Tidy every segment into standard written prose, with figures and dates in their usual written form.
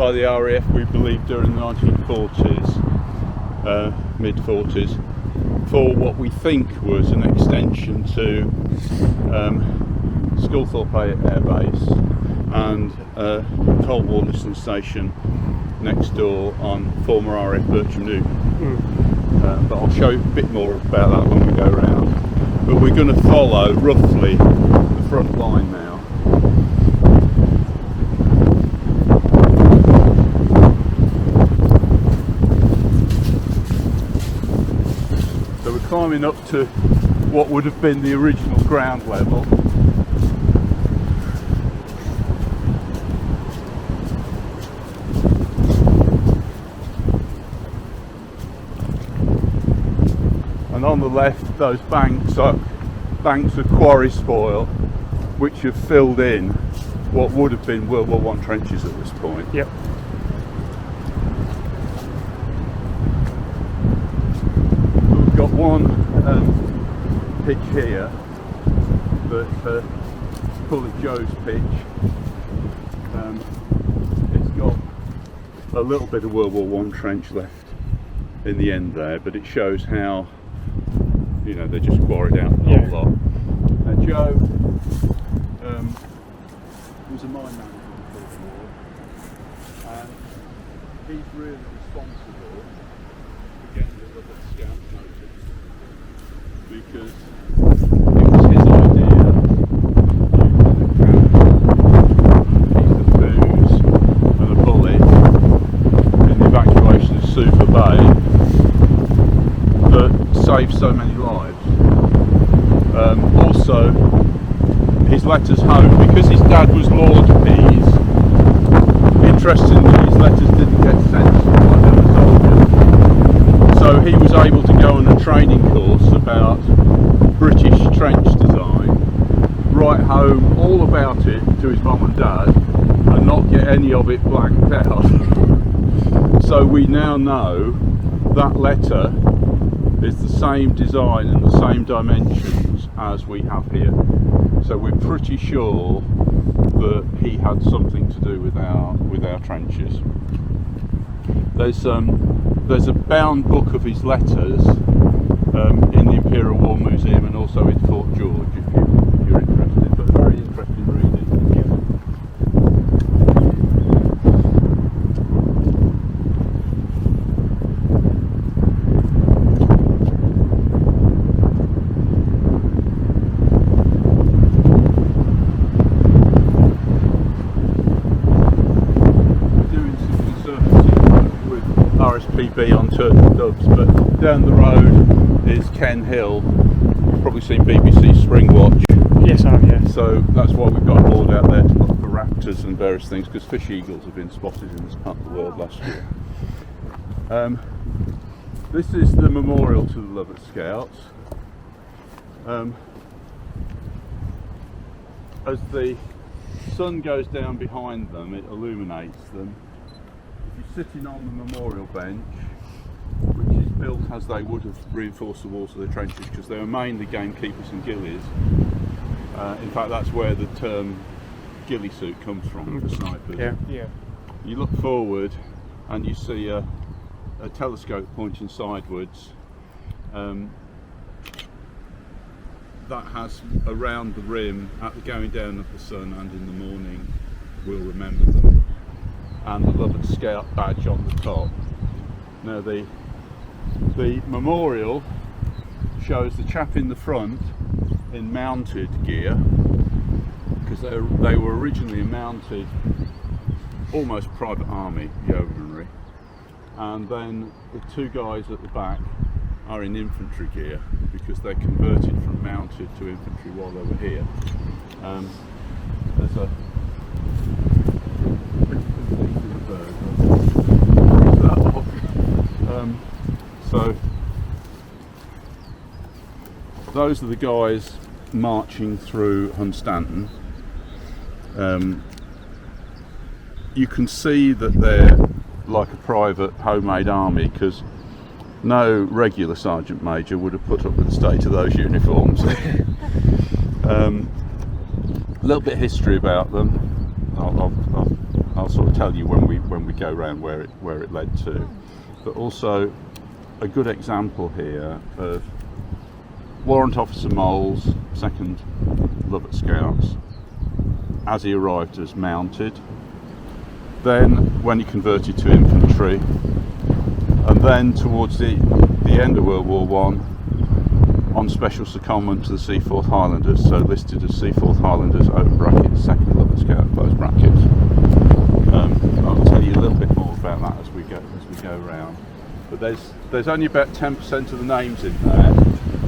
by the RAF, we believe, during the 1940s, mid-40s, for what we think was an extension to Sculthorpe Air Base and Cold War listening station next door on former RAF Bircham Newton. But I'll show you a bit more about that when we go around. But we're going to follow roughly the front line now. So we're climbing up to what would have been the original ground level. And on the left, those banks of quarry spoil, which have filled in what would have been World War I trenches at this point. Yep. We've got one pitch here, but call it Joe's pitch. It's got a little bit of World War I trench left in the end there, but it shows how, you know, they just quarried out the whole lot. Joe was a mine manager in the First War, and he's really responsible for getting the Lovett Scouts noticed, because it was his idea using the piece of booze and a bullet in the evacuation of Suva Bay that saved so many lives. Also, his letters home, because his dad was Lord Pease, interestingly his letters didn't get sent to like other soldiers, so he was able to go on a training course about British trench design, write home all about it to his mum and dad, and not get any of it blanked out. So we now know that letter is the same design and the same dimensions as we have here. So we're pretty sure that he had something to do with our trenches. There's a bound book of his letters in the Imperial War Museum and also in Fort George if you're interested, but very interesting reading. RSPB on turtle doves, but down the road is Ken Hill. You've probably seen BBC Spring Watch. Yes, I have, yeah. So that's why we've got a board out there to look for raptors and various things, because fish eagles have been spotted in this part of the world last year. This is the memorial to the Lovett Scouts. As the sun goes down behind them, it illuminates them. You're sitting on the memorial bench, which is built as they would have reinforced the walls of the trenches, because they were mainly gamekeepers and gillies. In fact, that's where the term ghillie suit comes from for snipers. Yeah. You look forward and you see a telescope pointing sidewards. That has around the rim, at the going down of the sun and in the morning, we'll remember them. And the Lovett Scout badge on the top. Now the memorial shows the chap in the front in mounted gear, because they were originally a mounted, almost private army yeomanry, and then the two guys at the back are in infantry gear because they converted from mounted to infantry while they were here. There's a so those are the guys marching through Hunstanton. You can see that they're like a private homemade army, because no regular sergeant major would have put up with the state of those uniforms. A little bit of history about them. I'll I'll sort of tell you when we go around where it led to. But also a good example here of Warrant Officer Moles, 2nd Lovett Scouts, as he arrived as mounted, then when he converted to infantry, and then towards the end of World War I on special secondment to the Seaforth Highlanders, so listed as Seaforth Highlanders open brackets 2nd Lovett Scout close brackets. I'll tell you a little bit more about that as we go around. But there's only about 10% of the names in there,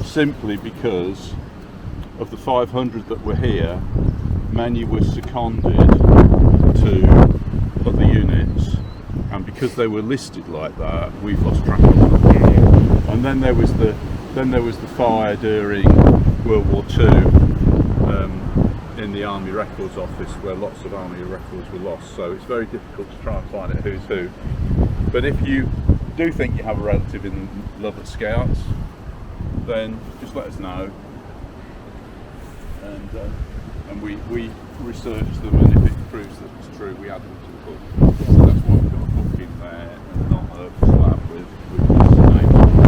simply because of the 500 that were here, many were seconded to other units, and because they were listed like that, we've lost track of them. And then there was the fire during World War II in the Army Records Office, where lots of Army records were lost. So it's very difficult to try and find out who's who. But if you do think you have a relative in Lovett Scouts, then just let us know, and we research them, and if it proves that it's true, we add them to the book. So that's why we've got a book in there and not a slab with this name on it.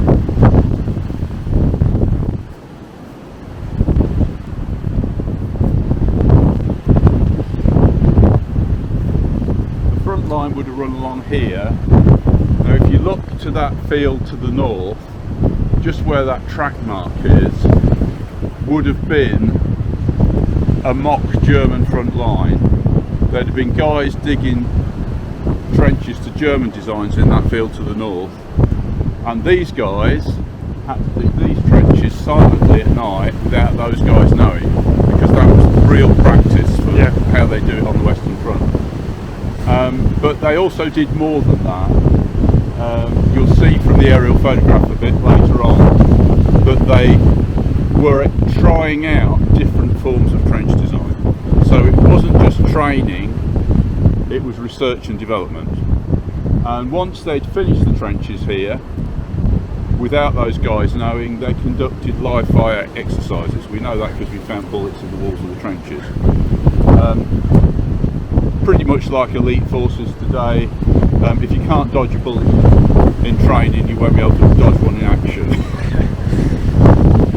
The front line would have run along here. Now if you look to that field to the north, just where that track mark is, would have been a mock German front line. There'd have been guys digging trenches to German designs in that field to the north, and these guys had to dig these trenches silently at night without those guys knowing, because that was real practice for how they do it on the Western Front. But they also did more than that. You'll see from the aerial photograph a bit later on that they were trying out different forms of trench design. So it wasn't just training, it was research and development. And once they'd finished the trenches here, without those guys knowing, they conducted live fire exercises. We know that because we found bullets in the walls of the trenches. Pretty much like elite forces today. If you can't dodge a bullet in training, you won't be able to dodge one in action.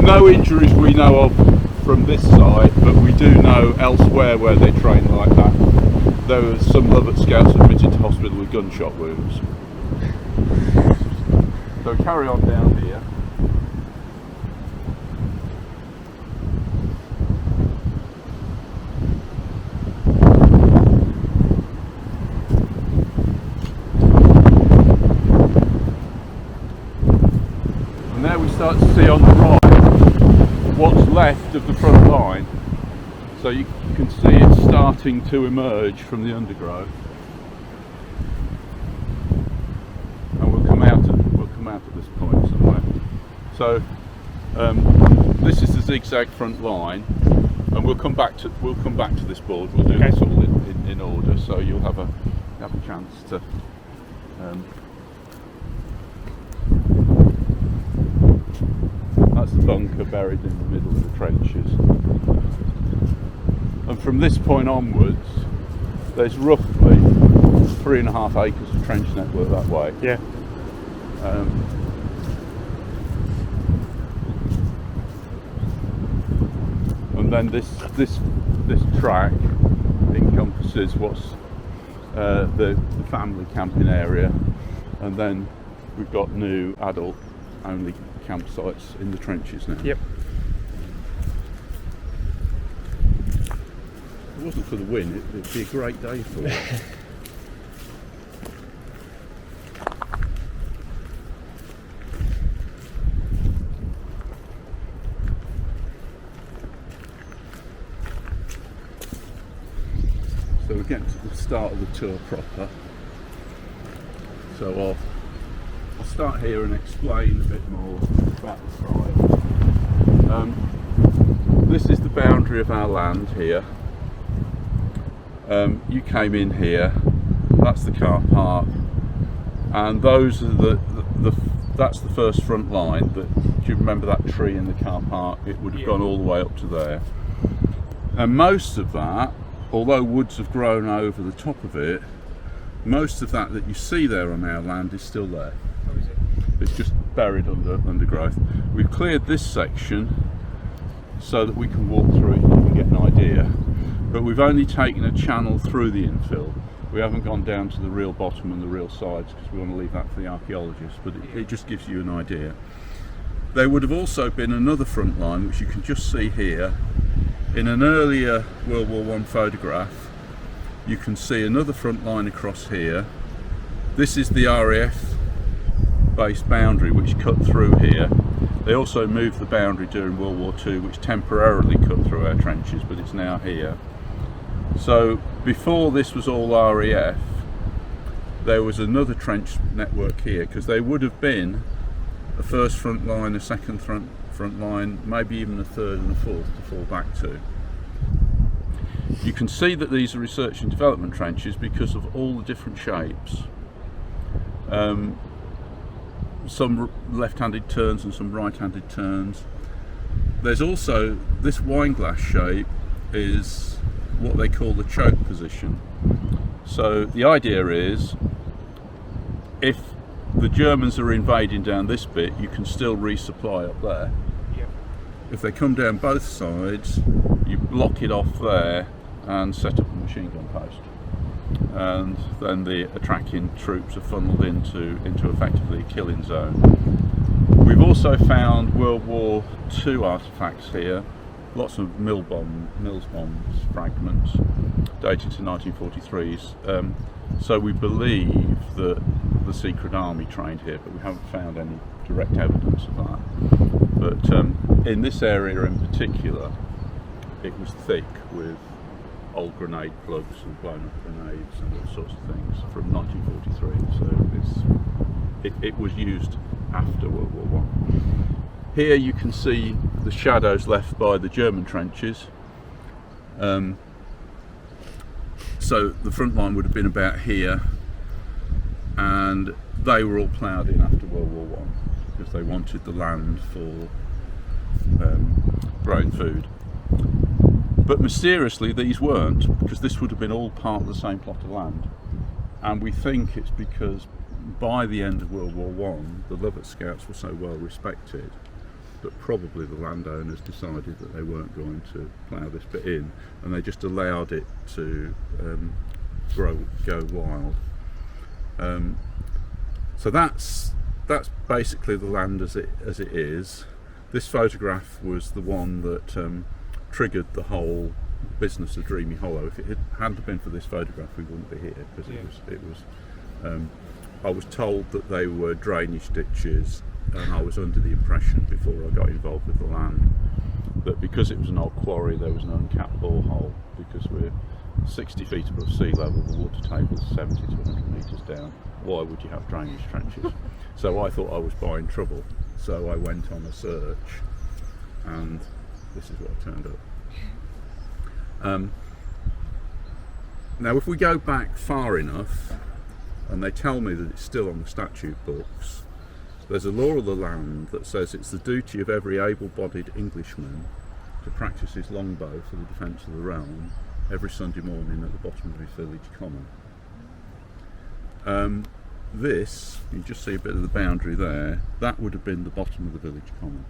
No injuries we know of from this site, but we do know elsewhere where they train like that. There were some Lovett Scouts admitted to hospital with gunshot wounds. So carry on down here. And there we start to see on the right what's left of the front line. So you can see it's starting to emerge from the undergrowth, and we'll come out at this point somewhere. So this is the zigzag front line, and we'll come back to this board. We'll do this all in order, so you'll have a chance to. That's the bunker buried in the middle of the trenches. And from this point onwards, there's roughly 3.5 acres of trench network that way. Yeah. And then this track encompasses what's the family camping area, and then we've got new adult only campsites in the trenches now. Yep. If it wasn't for the wind, it'd be a great day for it. So we're getting to the start of the tour proper. So I'll start here and explain a bit more about the site. This is the boundary of our land here. You came in here, that's the car park, and those are that's the first front line. Do you remember that tree in the car park? It would have gone all the way up to there. And most of that although woods have grown over the top of it, most of that you see there on our land is still there. Oh, is it? It's just buried under undergrowth. We've cleared this section so that we can walk through it and get an idea, but we've only taken a channel through the infill. We haven't gone down to the real bottom and the real sides because we want to leave that for the archaeologists, but it just gives you an idea. There would have also been another front line, which you can just see here. In an earlier World War I photograph, you can see another front line across here. This is the RAF base boundary which cut through here. They also moved the boundary during World War II, which temporarily cut through our trenches, but it's now here. So before this was all RAF, there was another trench network here, because there would have been a first front line, a second front line, maybe even a third and a fourth to fall back to. You can see that these are research and development trenches because of all the different shapes. Some left-handed turns and some right-handed turns. There's also this wine glass shape is what they call the choke position. So the idea is, if the Germans are invading down this bit, you can still resupply up there. Yep. If they come down both sides, you block it off there and set up a machine gun post, and then the attacking troops are funneled into effectively a killing zone. We've also found World War II artefacts here, lots of Mills bombs fragments dated to 1943s. So we believe that the Secret Army trained here, but we haven't found any direct evidence of that. But in this area in particular, it was thick with old grenade plugs and blown up grenades and all sorts of things from 1943. So it was used after World War I. Here you can see the shadows left by the German trenches. So the front line would have been about here, and they were all ploughed in after World War I because they wanted the land for growing food. But mysteriously these weren't, because this would have been all part of the same plot of land. And we think it's because by the end of World War I, the Lovett Scouts were so well respected that probably the landowners decided that they weren't going to plough this bit in, and they just allowed it to go wild. So that's basically the land as it is. This photograph was the one that triggered the whole business of Dreamy Hollow. If it hadn't been for this photograph, we wouldn't be here, because it was I was told that they were drainage ditches, and I was under the impression before I got involved with the land that because it was an old quarry there was an uncapped borehole, because we're 60 feet above sea level, the water table is 70 to 100 metres down. Why would you have drainage trenches? So I thought I was buying trouble, so I went on a search, and this is what turned up. Now if we go back far enough, and they tell me that it's still on the statute books, there's a law of the land that says it's the duty of every able-bodied Englishman to practice his longbow for the defence of the realm every Sunday morning at the bottom of his village common. This, you just see a bit of the boundary there, that would have been the bottom of the village common.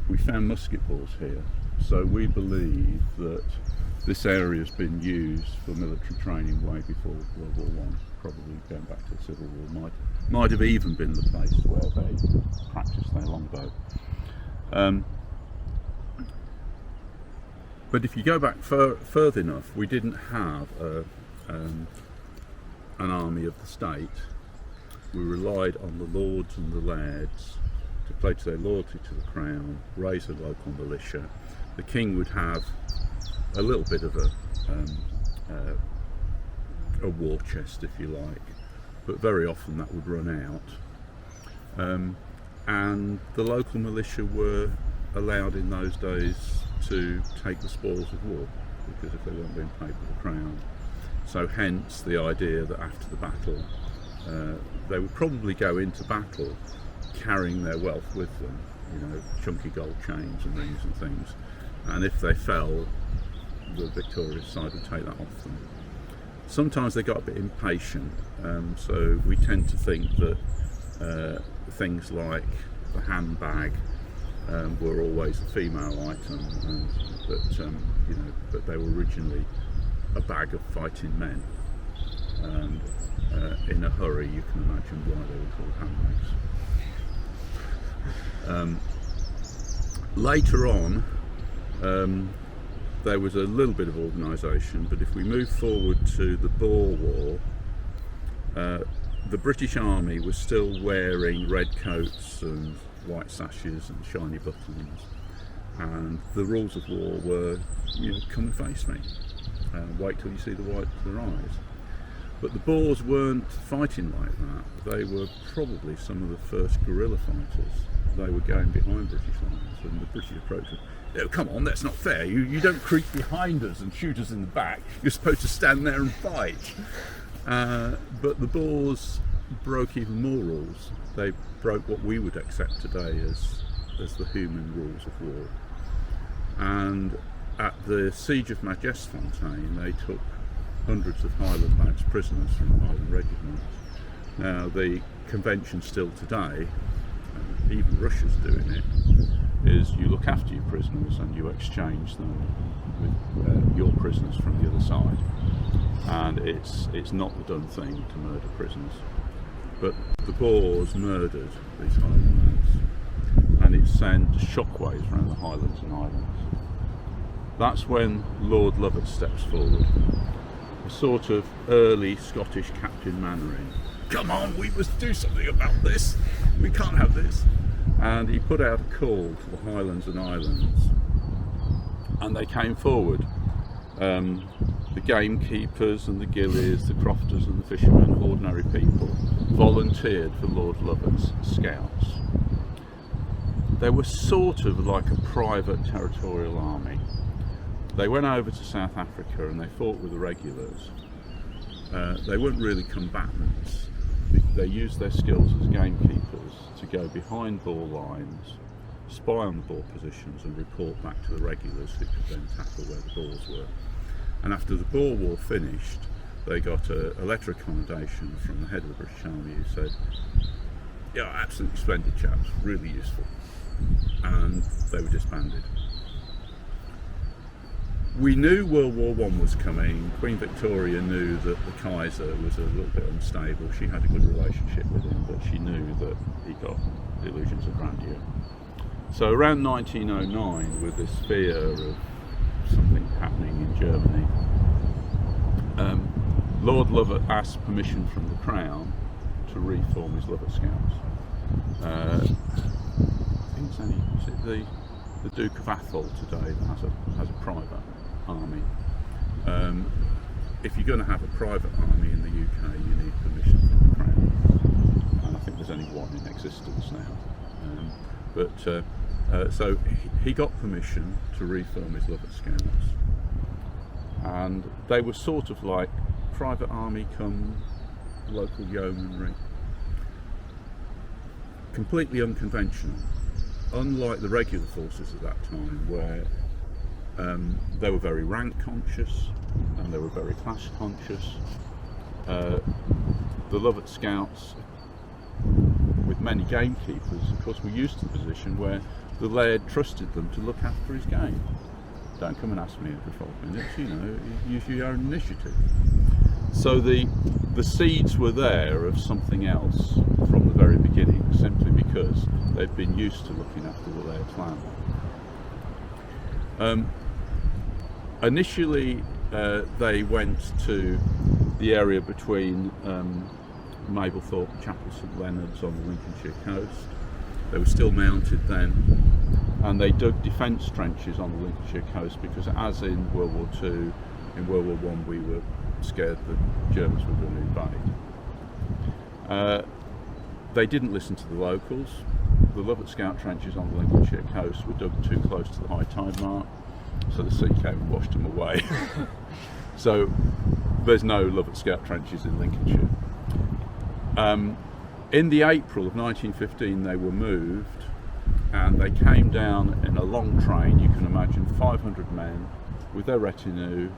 We found musket balls here, so we believe that this area has been used for military training way before World War I, probably going back to the Civil War. Might have even been the place where they practiced their longbow. But if you go back further enough, we didn't have an army of the state. We relied on the lords and the lairds to pledge their loyalty to the crown, raise a local militia. The king would have a little bit of a war chest, if you like, but very often that would run out. And the local militia were allowed in those days to take the spoils of war, because if they weren't being paid by the crown. So hence the idea that after the battle, they would probably go into battle carrying their wealth with them, you know, chunky gold chains and rings and things. And if they fell, the victorious side would take that off them. Sometimes they got a bit impatient, so we tend to think that things like the handbag were always a female item, but they were originally a bag of fighting men, and in a hurry you can imagine why they were called handbags. Later on, there was a little bit of organisation, but if we move forward to the Boer War, the British Army was still wearing red coats and white sashes and shiny buttons, and the rules of war were, come and face me, wait till you see the whites of their eyes. But the Boers weren't fighting like that. They were probably some of the first guerrilla fighters. They were going behind British lines, and the British approached them. Oh, come on, that's not fair. You don't creep behind us and shoot us in the back. You're supposed to stand there and fight. But the Boers broke even more rules. They broke what we would accept today as the human rules of war. And at the siege of Majesfontein, they took hundreds of Highland lads prisoners from Highland regiments. Now, the convention still today, even Russia's doing it, is you look after your prisoners and you exchange them with your prisoners from the other side. And it's not the done thing to murder prisoners. But the Boers murdered these Highland lads, and it sent shockwaves around the Highlands and Islands. That's when Lord Lovett steps forward, a sort of early Scottish Captain Mannering. Come on, we must do something about this. We can't have this. And he put out a call to the Highlands and Islands, and they came forward. The gamekeepers and the gillies, the crofters and the fishermen, ordinary people, volunteered for Lord Lovett's Scouts. They were sort of like a private territorial army. They went over to South Africa and they fought with the regulars. They weren't really combatants. They used their skills as gamekeepers to go behind Boer lines, spy on the Boer positions and report back to the regulars, who could then tackle where the Boers were. And after the Boer War finished, they got a letter of commendation from the head of the British Army who said, yeah, absolutely splendid chaps, really useful. And they were disbanded. We knew World War I was coming. Queen Victoria knew that the Kaiser was a little bit unstable. She had a good relationship with him, but she knew that he got illusions of grandeur. So around 1909, with this fear of something happening in Germany, Lord Lovett asked permission from the Crown to reform his Lovett Scouts. I think it's the Duke of Atholl today that has a private army. If you're going to have a private army in the UK, you need permission from the Crown, and I think there's only one in existence now. So he got permission to reform his Lovett Scouts, and they were sort of like private army come local yeomanry, completely unconventional, unlike the regular forces at that time, where they were very rank conscious and they were very class conscious. The Lovett Scouts, with many gamekeepers, of course, were used to the position where the laird trusted them to look after his game. Don't come and ask me every 5 minutes, use your own initiative. So the seeds were there of something else from the very beginning, simply because they'd been used to looking after the laird's land. Initially, they went to the area between Mablethorpe and Chapel St Leonard's on the Lincolnshire coast. They were still mounted then, and they dug defence trenches on the Lincolnshire coast because, as in World War II, in World War I, we were scared the Germans were going to invade. They didn't listen to the locals. The Lovett Scout trenches on the Lincolnshire coast were dug too close to the high tide mark, so the sea came and washed them away. So there's no Lovett Scout trenches in Lincolnshire. In the April of 1915 they were moved, and they came down in a long train. You can imagine 500 men with their retinue,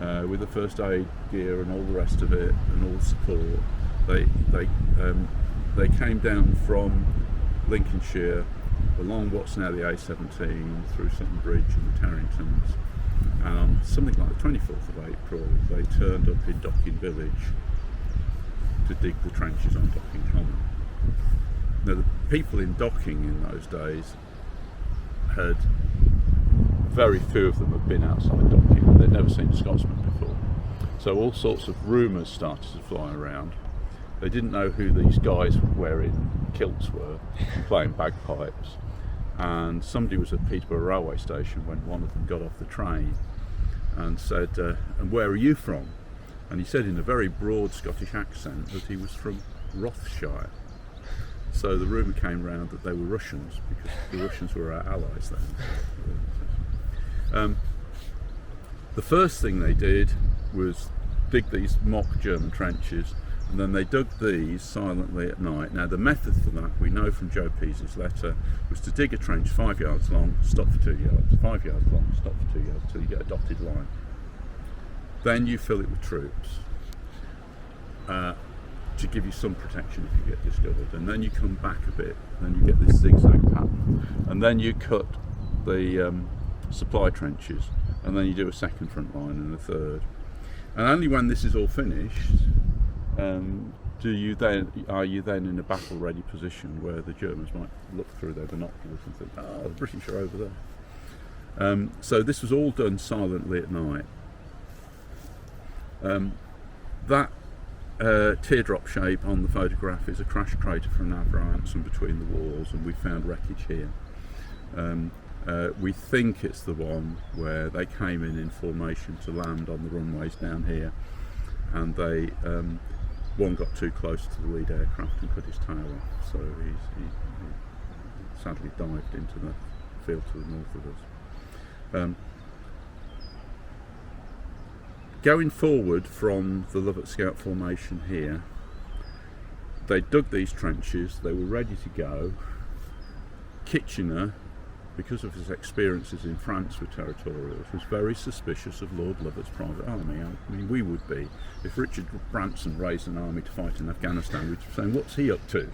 with the first aid gear and all the rest of it, and all the support. They came down from Lincolnshire along what's now the A17 through Sutton Bridge and the Tarringtons, and on something like the 24th of April they turned up in Docking Village to dig the trenches on Docking Common. Now the people in Docking in those days had, very few of them had been outside Docking, they'd never seen a Scotsman before, so all sorts of rumours started to fly around. They didn't know who these guys wearing kilts were and playing bagpipes, and somebody was at Peterborough railway station when one of them got off the train and said, and where are you from? And he said in a very broad Scottish accent that he was from Rothshire. So the rumour came round that they were Russians, because the Russians were our allies then. The first thing they did was dig these mock German trenches, and then they dug these silently at night. Now the method for that, we know from Joe Pease's letter, was to dig a trench 5 yards long, stop for 2 yards, 5 yards long, stop for 2 yards, till you get a dotted line. Then you fill it with troops to give you some protection if you get discovered, and then you come back a bit, then you get this zigzag pattern, and then you cut the supply trenches, and then you do a second front line and a third. And only when this is all finished are you then in a battle ready position where the Germans might look through their binoculars and think, the British are over there. So this was all done silently at night. That teardrop shape on the photograph is a crash crater from an Abrahamson between the walls, and we found wreckage here. We think it's the one where they came in formation to land on the runways down here, and they one got too close to the lead aircraft and cut his tail off, so he sadly dived into the field to the north of us. Going forward from the Lovett Scout formation here, they dug these trenches, they were ready to go. Kitchener, because of his experiences in France with territorials, was very suspicious of Lord Lovett's private army. I mean, we would be. If Richard Branson raised an army to fight in Afghanistan, we'd be saying, what's he up to?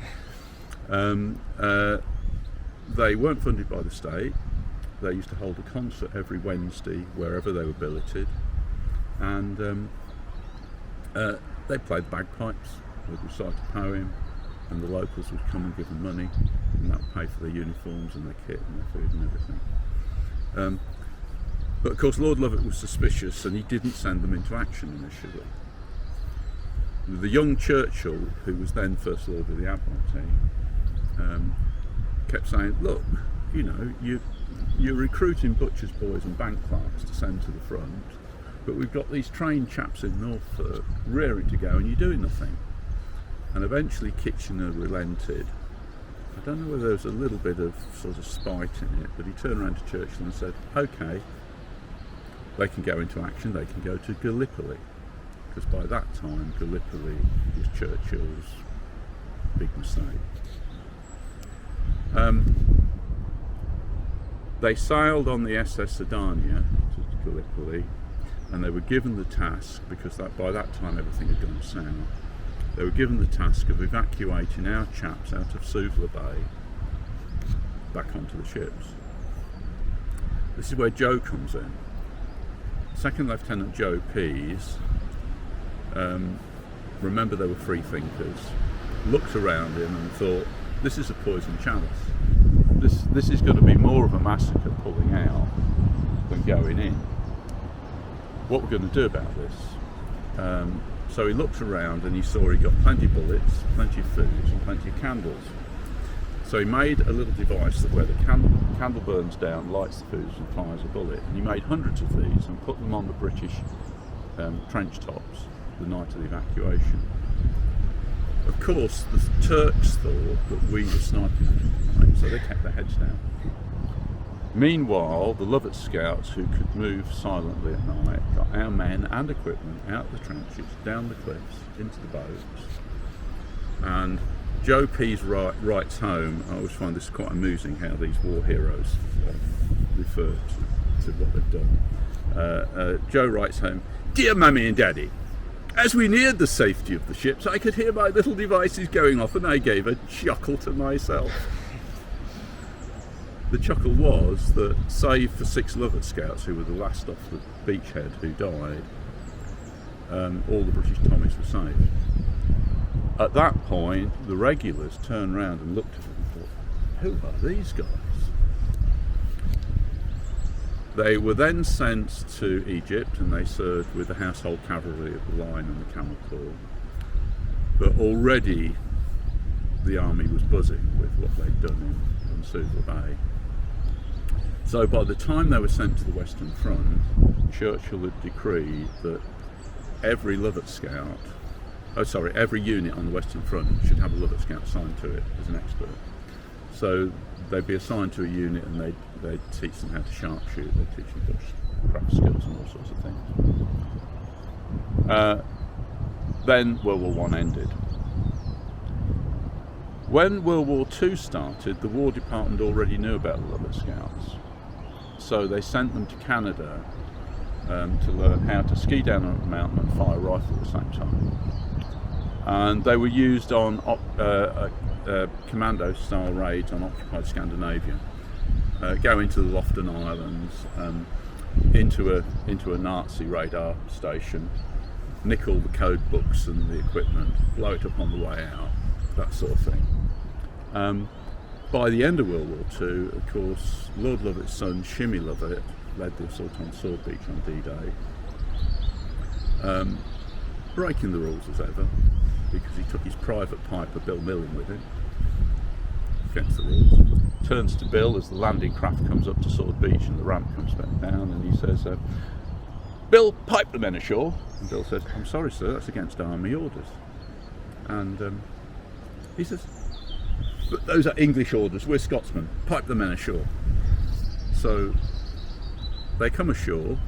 They weren't funded by the state. They used to hold a concert every Wednesday wherever they were billeted, and they played bagpipes, they'd recite a poem, and the locals would come and give them money, and that would pay for their uniforms and their kit and their food and everything. But of course Lord Lovett was suspicious, and he didn't send them into action initially. The young Churchill, who was then First Lord of the Admiralty, kept saying, look, you know, you're recruiting butchers' boys and bank clerks to send to the front, but we've got these trained chaps in Norfolk rearing to go and you're doing nothing. And eventually Kitchener relented. I don't know whether there was a little bit of sort of spite in it, but he turned around to Churchill and said, okay, they can go into action, they can go to Gallipoli, because by that time Gallipoli was Churchill's big mistake. They sailed on the SS Sedania to Gallipoli, and they were given the task, because by that time everything had gone south, they were given the task of evacuating our chaps out of Suvla Bay back onto the ships. This is where Joe comes in. Second Lieutenant Joe Pease, remember they were free thinkers, looked around him and thought, this is a poison chalice. This is going to be more of a massacre pulling out than going in. What we're going to do about this? So he looked around and he saw he got plenty of bullets, plenty of food and plenty of candles. So he made a little device that where the candle burns down, lights the fuse and fires a bullet. And he made hundreds of these and put them on the British trench tops the night of the evacuation. Of course, the Turks thought that we were sniping them, so they kept their heads down. Meanwhile, the Lovett Scouts, who could move silently at night, got our men and equipment out of the trenches, down the cliffs, into the boats. And Joe Pease writes home, I always find this quite amusing how these war heroes refer to what they've done. Joe writes home, "Dear Mummy and Daddy, as we neared the safety of the ships, I could hear my little devices going off and I gave a chuckle to myself." The chuckle was that, save for 6 Lovett Scouts, who were the last off the beachhead who died, all the British Tommies were saved. At that point, the regulars turned round and looked at them and thought, who are these guys? They were then sent to Egypt and they served with the household cavalry of the Line and the Camel Corps. But already the army was buzzing with what they'd done in Suvla Bay. So by the time they were sent to the Western Front, Churchill had decreed that every Lovett Scout, every unit on the Western Front should have a Lovett Scout assigned to it as an expert. So they'd be assigned to a unit and they'd teach them how to sharpshoot, they'd teach them craft skills and all sorts of things. Then World War I ended. When World War II started, the War Department already knew about the Lovett Scouts. So they sent them to Canada to learn how to ski down a mountain and fire a rifle at the same time. And they were used on commando-style raids on occupied Scandinavia. Go into the Lofton Islands, into a Nazi radar station, nick all the code books and the equipment, blow it up on the way out, that sort of thing. By the end of World War II, of course, Lord Lovett's son, Shimmy Lovett, led the assault on Sword Beach on D-Day, breaking the rules as ever, because he took his private piper, Bill Milling, with him, against the rules. Turns to Bill as the landing craft comes up to Sword Beach and the ramp comes back down, and he says, "Bill, pipe the men ashore." And Bill says, "I'm sorry, sir, that's against army orders." And he says, "But those are English orders, we're Scotsmen, pipe the men ashore." So they come ashore,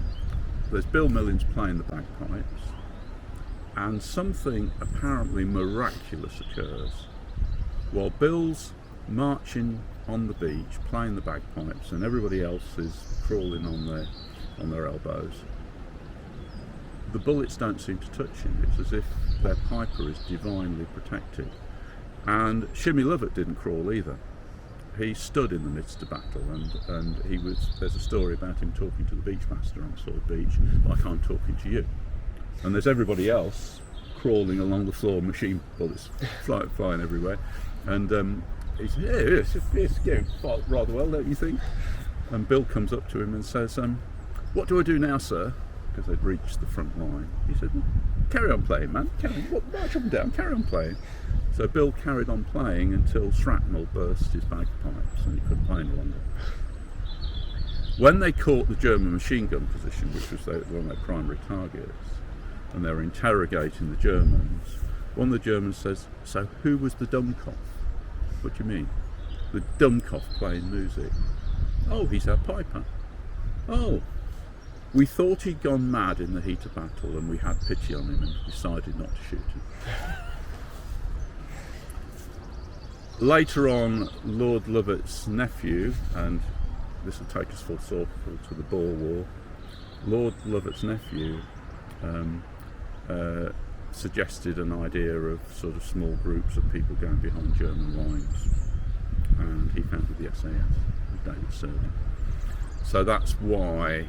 there's Bill Millings playing the bagpipes, and something apparently miraculous occurs. While Bill's marching on the beach, playing the bagpipes, and everybody else is crawling on their elbows, the bullets don't seem to touch him. It's as if their piper is divinely protected. And Shimmy Lovett didn't crawl either. He stood in the midst of battle, and there's a story about him talking to the beachmaster on Sword Beach, like I'm talking to you. And there's everybody else crawling along the floor, machine bullets flying everywhere. And he said, "Yeah, it's going rather well, don't you think?" And Bill comes up to him and says, "What do I do now, sir?" Because they'd reached the front line. He said, "Well, carry on playing, man. March up and down, carry on playing." So Bill carried on playing until shrapnel burst his bagpipes and he couldn't play any longer. When they caught the German machine gun position, which was one of their primary targets, and they were interrogating the Germans, one of the Germans says, "So who was the Dummkopf?" "What do you mean?" "The Dummkopf playing music." "Oh, he's our piper." "Oh, we thought he'd gone mad in the heat of battle and we had pity on him and decided not to shoot him." Later on, Lord Lovett's nephew, and this will take us full circle to the Boer War, Lord Lovett's nephew suggested an idea of sort of small groups of people going behind German lines, and he founded the SAS with David Stirling. So that's why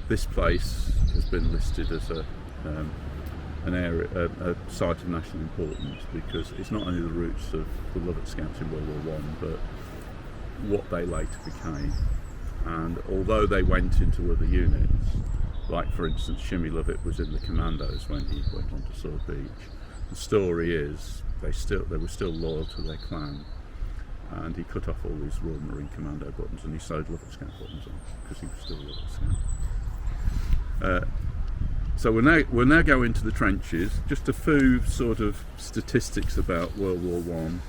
this place has been listed as an area, a site of national importance, because it's not only the roots of the Lovett Scouts in World War I, but what they later became. And although they went into other units, like for instance Shimmy Lovett was in the Commandos when he went on to Sword Beach, the story is they were still loyal to their clan, and he cut off all his Royal Marine Commando buttons and he sewed Lovett Scout buttons on because he was still a Lovett Scout. So we'll now go into the trenches. Just a few sort of statistics about World War I.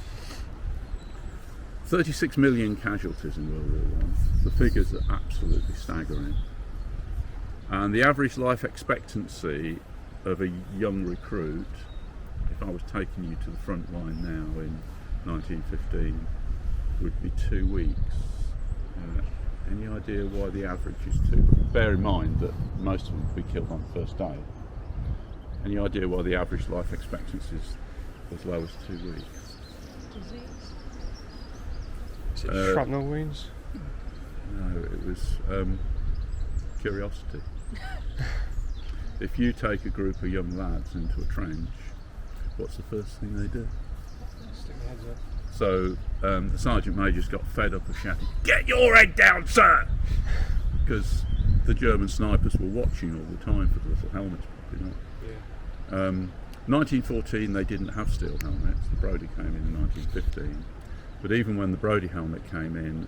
36 million casualties in World War I. The figures are absolutely staggering. And the average life expectancy of a young recruit, if I was taking you to the front line now in 1915, would be 2 weeks. Any idea why the average is 2? Bear in mind that most of them will be killed on the first day. Any idea why the average life expectancy is as low as 2 weeks? Disease? Is it shrapnel wounds? No, it was curiosity. If you take a group of young lads into a trench, what's the first thing they do? Stick their heads up. So the sergeant major's got fed up of shouting, "Get your head down, sir!" Because the German snipers were watching all the time for the little helmets popping up. Yeah. 1914 they didn't have steel helmets. The Brodie came in 1915. But even when the Brodie helmet came in,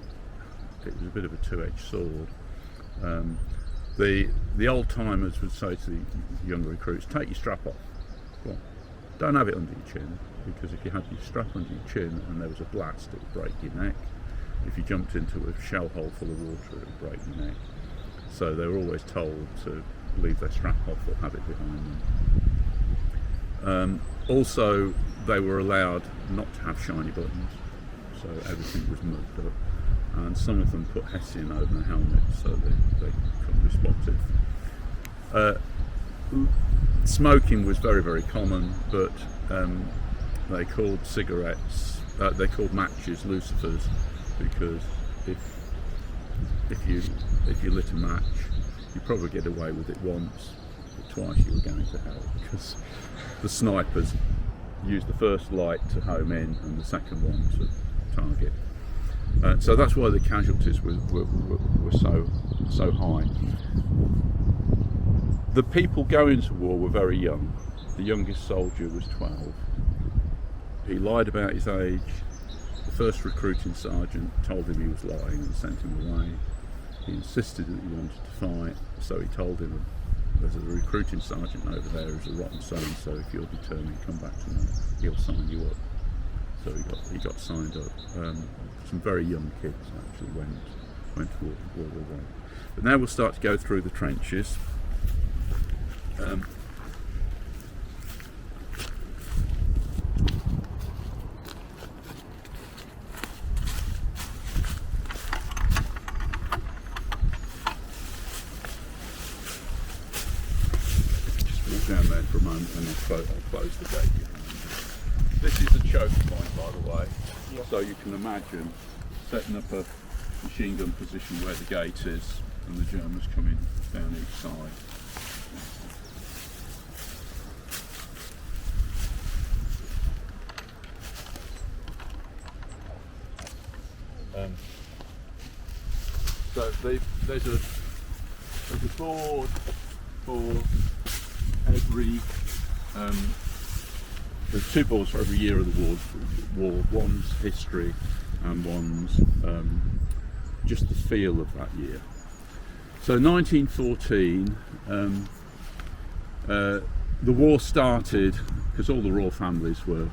it was a bit of a two-edged sword. The old timers would say to the younger recruits, "Take your strap off. Well, don't have it under your chin, because if you had your strap under your chin and there was a blast, it would break your neck. If you jumped into a shell hole full of water, it would break your neck." So they were always told to leave their strap off or have it behind them. Also, they were allowed not to have shiny buttons, so everything was mugged up. And some of them put hessian over the helmet so they couldn't be spotted. Smoking was very, very common, but they called cigarettes, they called matches lucifers, because if you lit a match, you probably get away with it once, but twice you were going to hell, because the snipers used the first light to home in and the second one to target. So that's why the casualties were so high. The people going to war were very young. The youngest soldier was 12. He lied about his age. The first recruiting sergeant told him he was lying and sent him away. He insisted that he wanted to fight, so he told him, "There's a recruiting sergeant over there who's a rotten so-and-so. If you're determined, come back to me. He'll sign you up." So he got signed up. Some very young kids actually went to World War I. But now we'll start to go through the trenches. Just walk down there for a moment and I'll close the gate behind you. This is a choke point, by the way. Yeah. So you can imagine setting up a machine gun position where the gate is and the Germans coming down each side. So there's a board for every there's 2 boards for every year of the war. One's history and one's just the feel of that year. So 1914, the war started because all the royal families were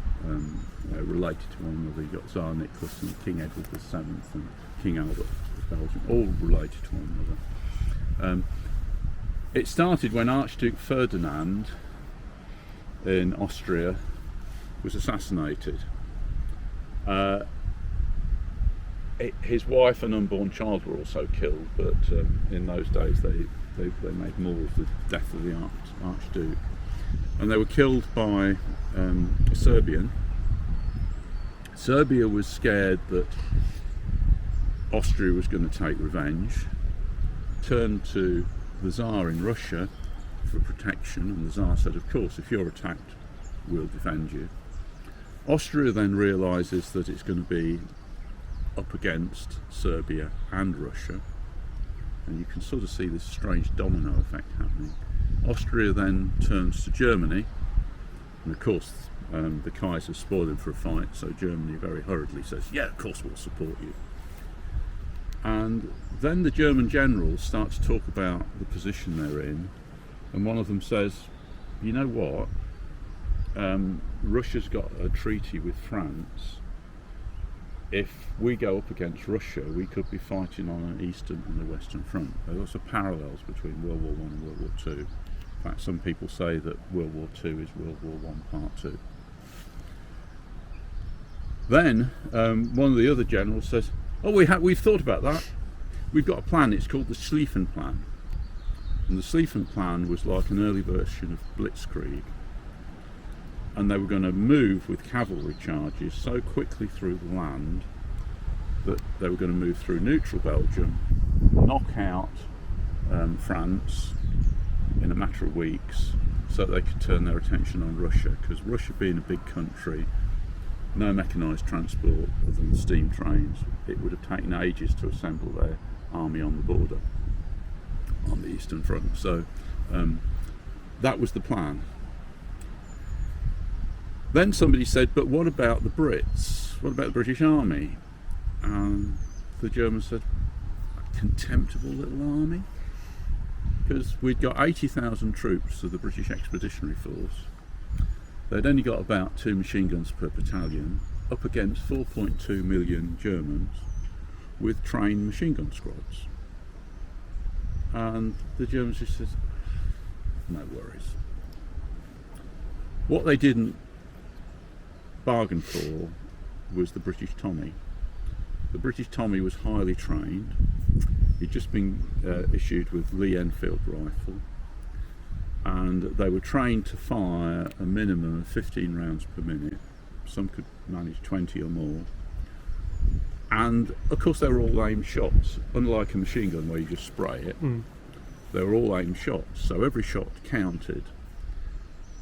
related to one another. You got Tsar Nicholas and King Edward VII and King Albert of Belgium, all related to one another. It started when Archduke Ferdinand in Austria was assassinated. His wife and unborn child were also killed, but in those days they made more of the death of the Archduke. And they were killed by a Serbian. Serbia was scared that Austria was going to take revenge, turned to the Tsar in Russia for protection, and the Tsar said, "Of course, if you're attacked, we'll defend you." Austria then realises that it's going to be up against Serbia and Russia, and you can sort of see this strange domino effect happening. Austria then turns to Germany, and of course the Kaiser spoiled him for a fight, so Germany very hurriedly says, "Yeah, of course we'll support you." And then the German generals start to talk about the position they're in, and one of them says, "You know what? Russia's got a treaty with France. If we go up against Russia, we could be fighting on an eastern and a western front." There are also parallels between World War I and World War II. In fact, some people say that World War II is World War I Part 2. Then one of the other generals says, "Oh, we've thought about that. we've got a plan. It's called the Schlieffen Plan, and the Schlieffen Plan was like an early version of Blitzkrieg, and they were going to move with cavalry charges so quickly through the land that they were going to move through neutral Belgium, knock out France in a matter of weeks, so that they could turn their attention on Russia, because Russia being a big country, no mechanised transport other than steam trains, it would have taken ages to assemble their army on the border, on the Eastern Front. So that was the plan. Then somebody said, but what about the Brits? What about the British Army? And the Germans said, a contemptible little army? Because we'd got 80,000 troops of the British Expeditionary Force. They'd only got about 2 machine guns per battalion, up against 4.2 million Germans with trained machine gun squads. And the Germans just said, no worries. What they didn't bargain for was the British Tommy. The British Tommy was highly trained. He'd just been issued with Lee Enfield rifle, and they were trained to fire a minimum of 15 rounds per minute. Some could manage 20 or more. And of course they were all aimed shots, unlike a machine gun where you just spray it. They were all aimed shots, so every shot counted.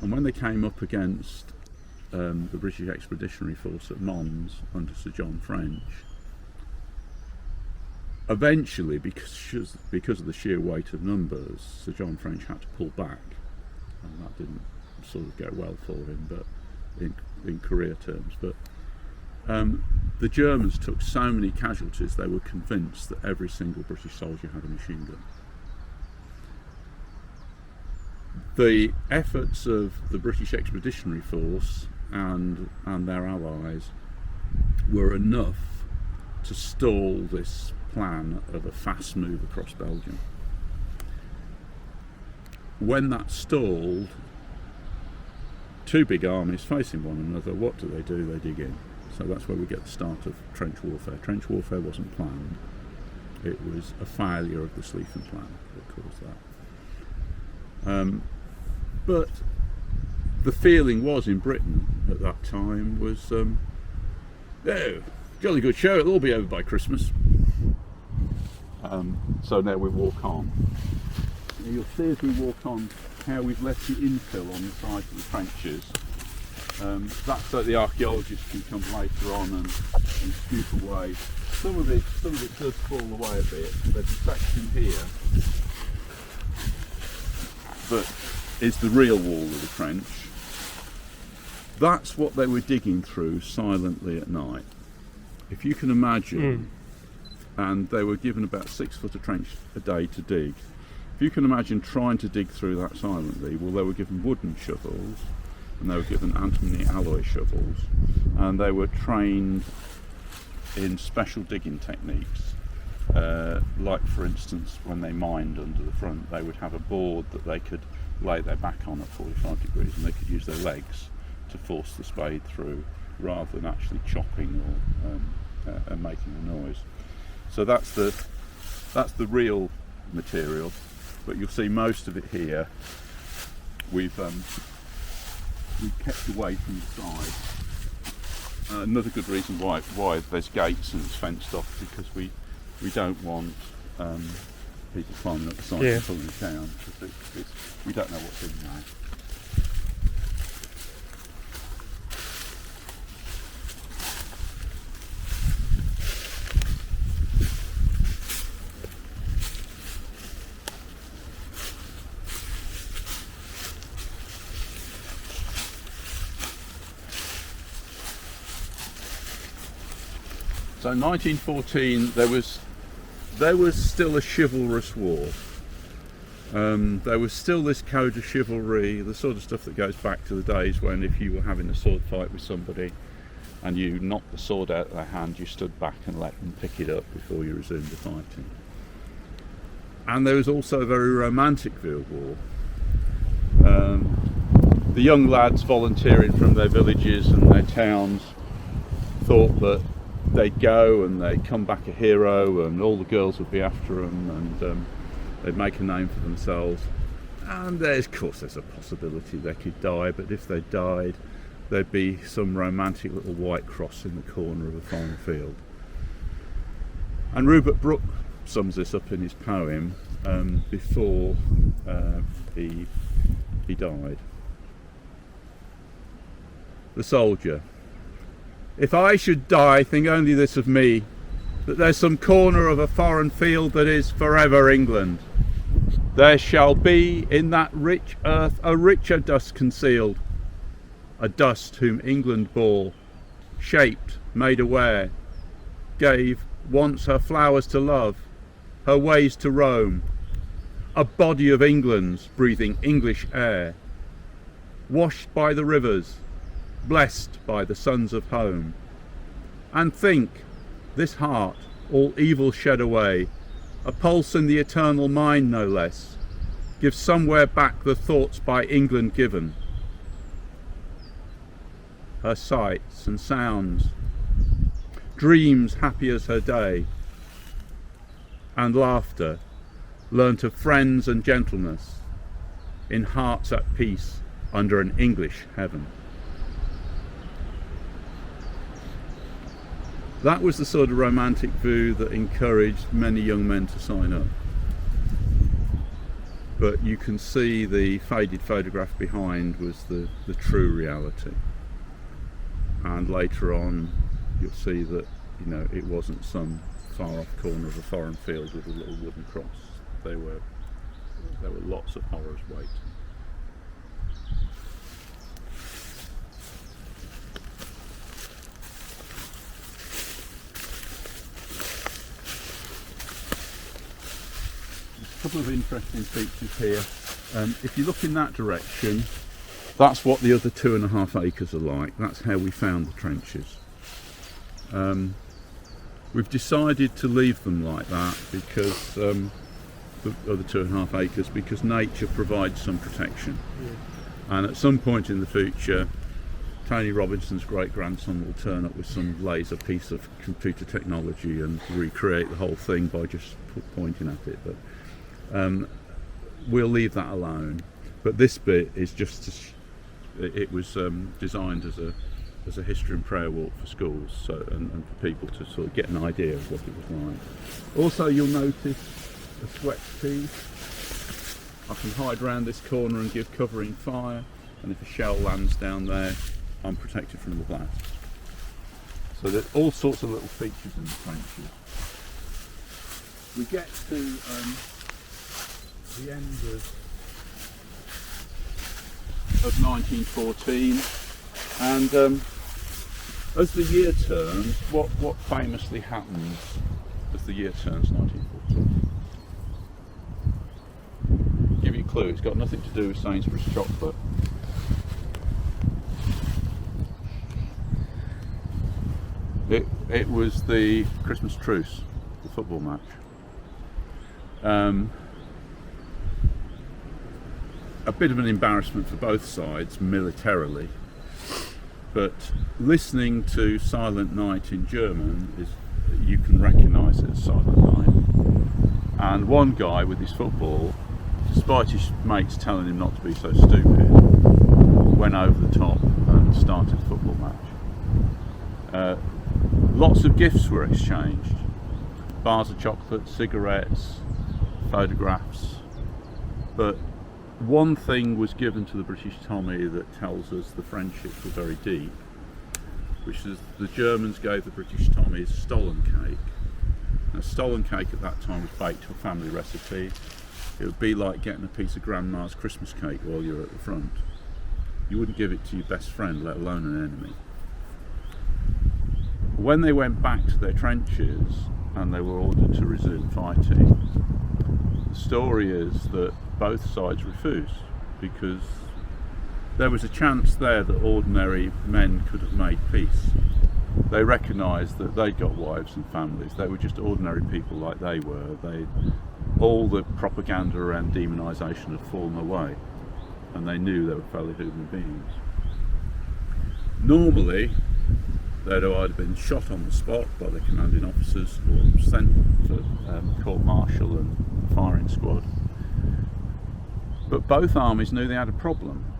And when they came up against the British Expeditionary Force at Mons under Sir John French, eventually, because of the sheer weight of numbers, Sir John French had to pull back, and that didn't sort of go well for him, but in career terms. But the Germans took so many casualties, they were convinced that every single British soldier had a machine gun. The efforts of the British Expeditionary Force and their allies were enough to stall this plan of a fast move across Belgium. When that stalled, two big armies facing one another, what do? They dig in. So that's where we get the start of trench warfare. Trench warfare wasn't planned. It was a failure of the Schlieffen Plan that caused that. But the feeling was in Britain at that time was, oh, jolly good show, it'll all be over by Christmas. So now we walk on. Now you'll see as we walk on how we've left the infill on the side of the trenches. That's so the archaeologists can come later on and scoop away. Some of it does fall away a bit. There's a section here that is the real wall of the trench. That's what they were digging through silently at night. If you can imagine, and they were given about 6 foot of trench a day to dig. If you can imagine trying to dig through that silently, well, they were given wooden shovels, and they were given antimony alloy shovels, and they were trained in special digging techniques. Like, for instance, when they mined under the front, they would have a board that they could lay their back on at 45 degrees, and they could use their legs to force the spade through, rather than actually chopping or and making a noise. So that's the real material, but you'll see most of it here we've kept away from the side. Another good reason why there's gates and it's fenced off, because we don't want people climbing up the side and pulling it down, because we don't know what's in there. So 1914, there was still a chivalrous war. There was still this code of chivalry, the sort of stuff that goes back to the days when if you were having a sword fight with somebody and you knocked the sword out of their hand, you stood back and let them pick it up before you resumed the fighting. And there was also a very romantic view of war. The young lads volunteering from their villages and their towns thought that they'd go and they'd come back a hero, and all the girls would be after them, and they'd make a name for themselves. And of course there's a possibility they could die, but if they died, there'd be some romantic little white cross in the corner of a foreign field. And Rupert Brooke sums this up in his poem before he died. The soldier. If I should die, think only this of me, that there's some corner of a foreign field that is forever England. There shall be in that rich earth a richer dust concealed, a dust whom England bore, shaped, made aware, gave once her flowers to love, her ways to roam, a body of England's breathing English air, washed by the rivers, blessed by the sons of home. And think, this heart, all evil shed away, a pulse in the eternal mind no less, gives somewhere back the thoughts by England given. Her sights and sounds, dreams happy as her day, and laughter, learnt of friends and gentleness, in hearts at peace under an English heaven. That was the sort of romantic view that encouraged many young men to sign up. But you can see the faded photograph behind was the true reality. And later on, you'll see that, you know, it wasn't some far off corner of a foreign field with a little wooden cross. There were lots of horrors waiting. A couple of interesting features here. If you look in that direction, that's what the other 2.5 acres are like. That's how we found the trenches. We've decided to leave them like that because the other 2.5 acres, because nature provides some protection. Yeah. And at some point in the future, Tony Robinson's great-grandson will turn up with some laser piece of computer technology and recreate the whole thing by just pointing at it. But we'll leave that alone. But this bit is just it was designed as a history and prayer walk for schools, so and for people to sort of get an idea of what it was like. Also, you'll notice a sweat piece. I can hide around this corner and give covering fire, and if a shell lands down there, I'm protected from the blast. So there's all sorts of little features in the trenches. We get to the end of 1914, and as the year turns, what famously happens as the year turns 1914? Give you a clue, it's got nothing to do with Sainsbury's chocolate. It was the Christmas Truce, the football match. A bit of an embarrassment for both sides militarily, but listening to Silent Night in German is, you can recognise it as Silent Night. And one guy with his football, despite his mates telling him not to be so stupid, went over the top and started the football match. Lots of gifts were exchanged. Bars of chocolate, cigarettes, photographs, but one thing was given to the British Tommy that tells us the friendships were very deep, which is the Germans gave the British Tommies stollen cake. Now, stolen cake at that time was baked to a family recipe. It would be like getting a piece of Grandma's Christmas cake while you're at the front. You wouldn't give it to your best friend, let alone an enemy. When they went back to their trenches and they were ordered to resume fighting, the story is that both sides refused, because there was a chance there that ordinary men could have made peace. They recognised that they'd got wives and families. They were just ordinary people like they were. All the propaganda around demonisation had fallen away, and they knew they were fellow human beings. Normally, They'd either been shot on the spot by the commanding officers or sent for court-martial and firing squad. But both armies knew they had a problem.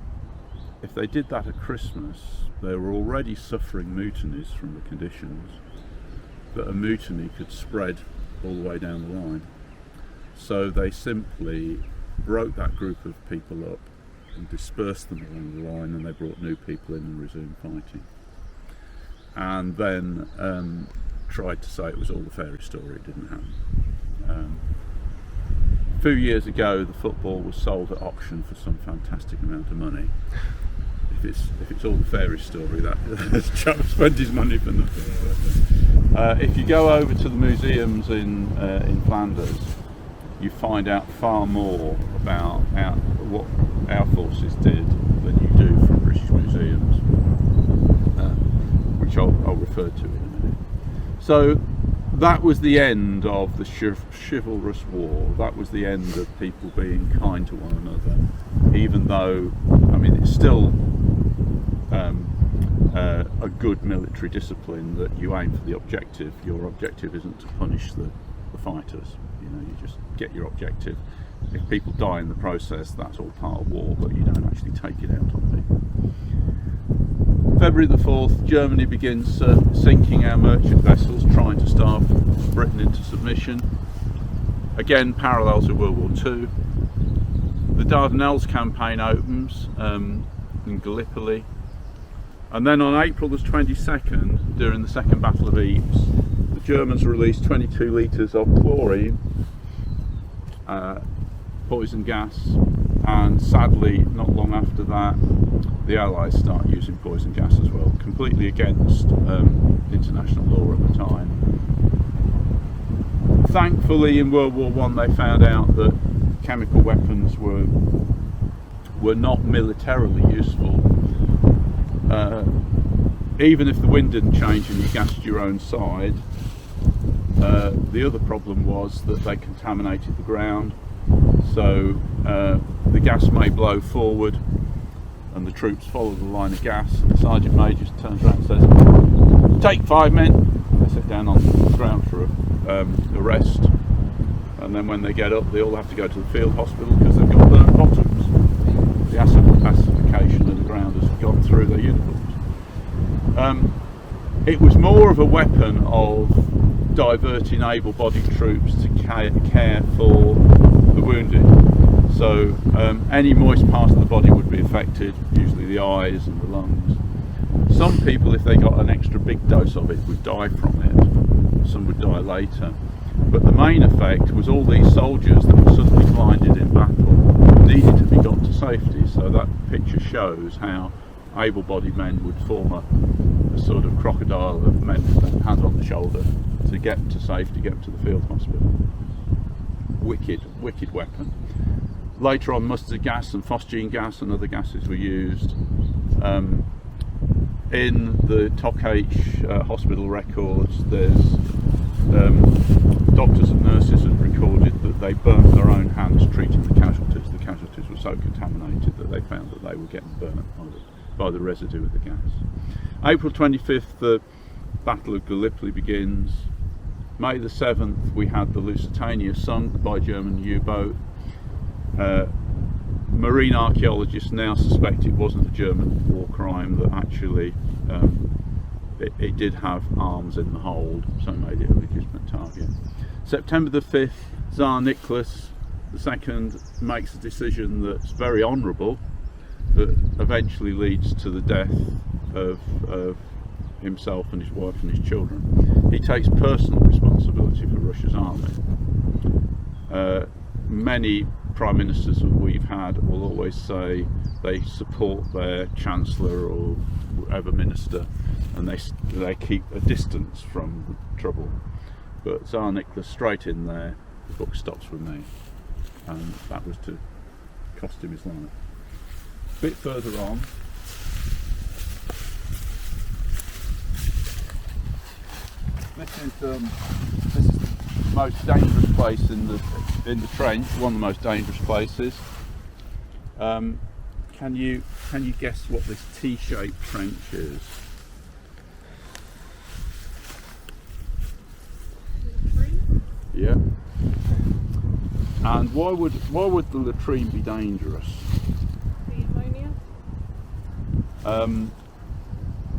If they did that at Christmas, they were already suffering mutinies from the conditions, but a mutiny could spread all the way down the line. So they simply broke that group of people up and dispersed them along the line, and they brought new people in and resumed fighting. And then tried to say it was all a fairy story, it didn't happen. A few years ago the football was sold at auction for some fantastic amount of money. If it's all a fairy story, that chap spent his money for nothing. If you go over to the museums in Flanders, you find out far more about what our forces did than you do from British museums, which I'll refer to in a minute. So that was the end of the chivalrous war. That was the end of people being kind to one another, even though, I mean, it's still a good military discipline that you aim for the objective. Your objective isn't to punish the fighters. You know, you just get your objective. If people die in the process, that's all part of war, but you don't actually take it out on people. February the 4th, Germany begins sinking our merchant vessels, trying to starve Britain into submission. Again, parallels with World War II. The Dardanelles campaign opens in Gallipoli. And then on April the 22nd, during the Second Battle of Ypres, the Germans released 22 litres of chlorine, poison gas, and sadly, not long after that, the Allies start using poison gas as well, completely against international law at the time. Thankfully, in World War I, they found out that chemical weapons were not militarily useful. Even if the wind didn't change and you gassed your own side, the other problem was that they contaminated the ground. So the gas may blow forward and the troops follow the line of gas, and the sergeant major turns around and says, "Take 5 men." They sit down on the ground for a rest, and then when they get up they all have to go to the field hospital because they've got burnt bottoms. The acid acidification of the ground has gone through their uniforms. It was more of a weapon of diverting able-bodied troops to care for the wounded. So any moist part of the body would be affected, usually the eyes and the lungs. Some people, if they got an extra big dose of it, would die from it. Some would die later. But the main effect was all these soldiers that were suddenly blinded in battle needed to be got to safety. So that picture shows how able-bodied men would form a sort of crocodile of men with their hands on the shoulder to get them to safety, get them to the field hospital. Wicked weapon. Later on, mustard gas and phosgene gas and other gases were used. In the Tokache hospital records, there's doctors and nurses have recorded that they burnt their own hands treating the casualties. The casualties were so contaminated that they found that they were getting burnt by the residue of the gas. April 25th, the Battle of Gallipoli begins. May the 7th, we had the Lusitania sunk by a German U-boat. Marine archaeologists now suspect it wasn't a German war crime, that actually it did have arms in the hold, so it made it a legitimate target. September the 5th, Tsar Nicholas II makes a decision that's very honourable, but eventually leads to the death of himself and his wife and his children. He takes personal responsibility for Russia's army. Many prime ministers that we've had will always say they support their chancellor or whatever minister, and they keep a distance from the trouble. But Tsar Nicholas, straight in there, the book stops with me, and that was to cost him his life. A bit further on, this is the most dangerous place in the trench, one of the most dangerous places. Can you guess what this T-shaped trench is? And why would the latrine be dangerous? The ammonia?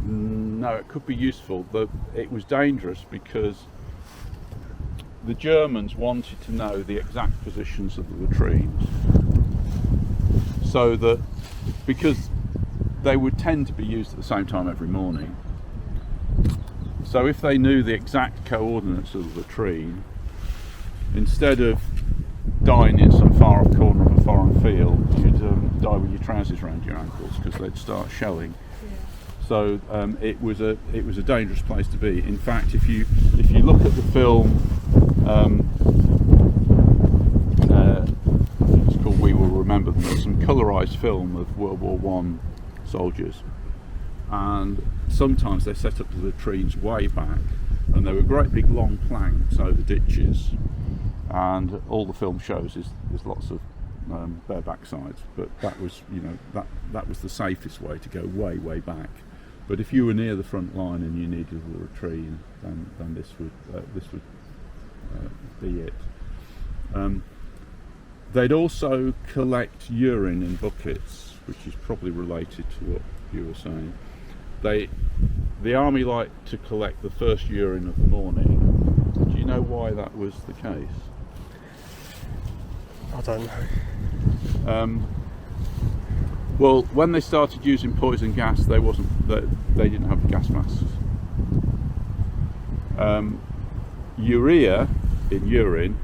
No, it could be useful. It was dangerous because the Germans wanted to know the exact positions of the latrines, so that, because they would tend to be used at the same time every morning, so if they knew the exact coordinates of the latrine, instead of dying in some far off corner of a foreign field, you'd die with your trousers around your ankles because they'd start shelling. So it was a dangerous place to be. In fact, if you look at the film, it's called We Will Remember Them. There's some colorized film of World War I soldiers, and sometimes they set up the latrines way back, and there were great big long planks over ditches, and all the film shows is there's lots of bare backsides, but that was, you know, that was the safest way to go way back. But if you were near the front line and you needed a latrine, then this would be it. They'd also collect urine in buckets, which is probably related to what you were saying. The army liked to collect the first urine of the morning. Do you know why that was the case? I don't know. Well, when they started using poison gas, they didn't have the gas masks. Urea in urine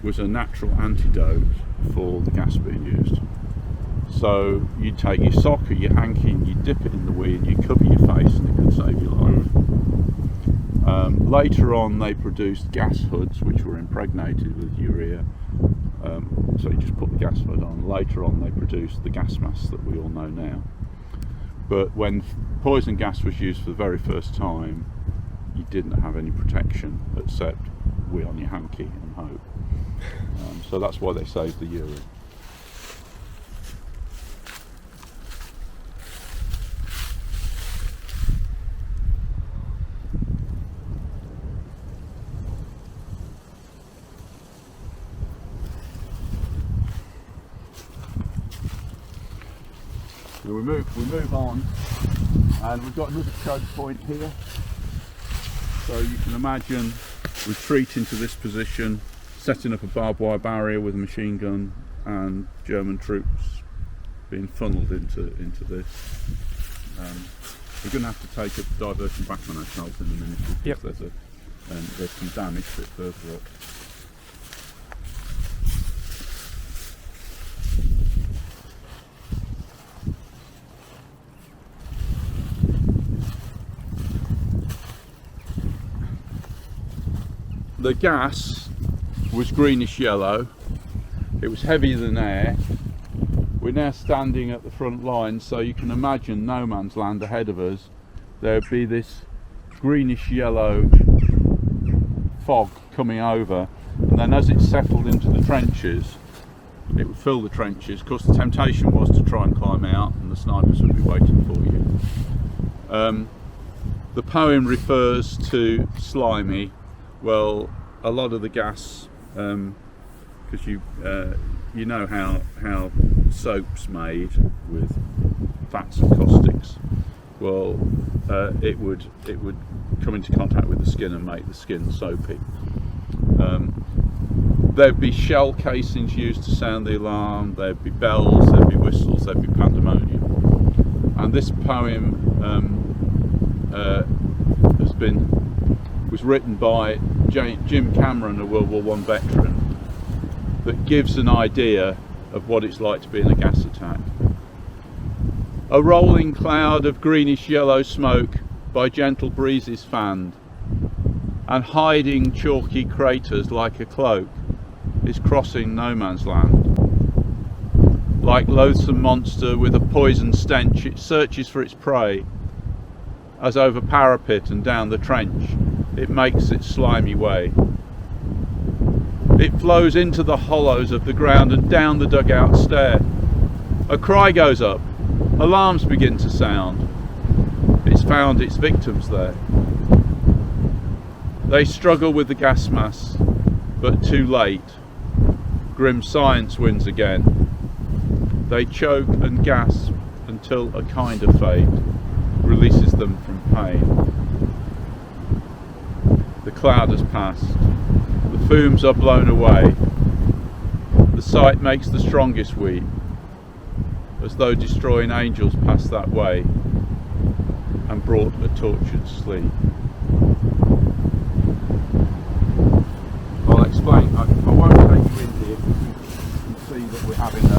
was a natural antidote for the gas being used. So you'd take your sock or your hanky and you'd dip it in the wee and you'd cover your face and it could save your life. Later on they produced gas hoods which were impregnated with urea. So you just put the gas hood on. Later on they produced the gas masks that we all know now. But when poison gas was used for the very first time, you didn't have any protection except wee on your hanky and hope. So that's why they saved the urine. We move on, and we've got another choke point here. So you can imagine retreating to this position, setting up a barbed wire barrier with a machine gun, and German troops being funneled into this. We're going to have to take a diversion back on ourselves in a minute because there's some damage a bit further up. The gas was greenish yellow, it was heavier than air. We're now standing at the front line, so you can imagine no man's land ahead of us. There'd be this greenish yellow fog coming over, and then as it settled into the trenches, it would fill the trenches. Of course the temptation was to try and climb out and the snipers would be waiting for you. The poem refers to slimy. Well, a lot of the gas, because you know how soap's made with fats and caustics. Well, it would come into contact with the skin and make the skin soapy. There'd be shell casings used to sound the alarm. There'd be bells. There'd be whistles. There'd be pandemonium. And this poem was written by Jim Cameron, a World War I veteran, that gives an idea of what it's like to be in a gas attack. A rolling cloud of greenish yellow smoke by gentle breezes fanned, and hiding chalky craters like a cloak, is crossing no man's land. Like loathsome monster with a poison stench, it searches for its prey, as over parapet and down the trench it makes its slimy way. It flows into the hollows of the ground and down the dugout stair. A cry goes up, alarms begin to sound. It's found its victims there. They struggle with the gas mass, but too late. grim science wins again. They choke and gasp until a kinder fate releases them from pain. The cloud has passed, the fumes are blown away, the sight makes the strongest weep, as though destroying angels passed that way and brought a tortured sleep. I'll explain. I won't take you in here. You can see that we're having a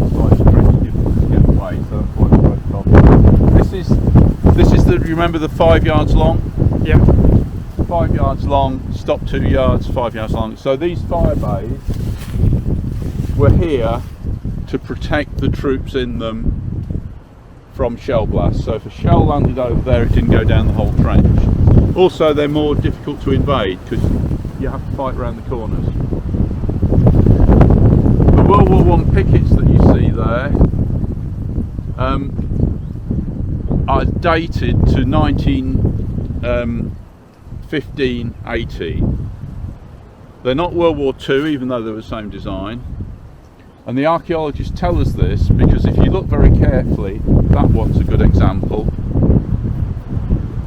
slight trench difficult to get away, so that's why we broke it off. This is the, remember the 5 yards long? Yeah. 5 yards long, stop 2 yards, 5 yards long. So these fire bays were here to protect the troops in them from shell blasts. So if a shell landed over there, it didn't go down the whole trench. Also, they're more difficult to invade because you have to fight around the corners. The World War I pickets that you see there are dated to 1915-18. They're not World War II, even though they're the same design. And the archaeologists tell us this because if you look very carefully, that one's a good example.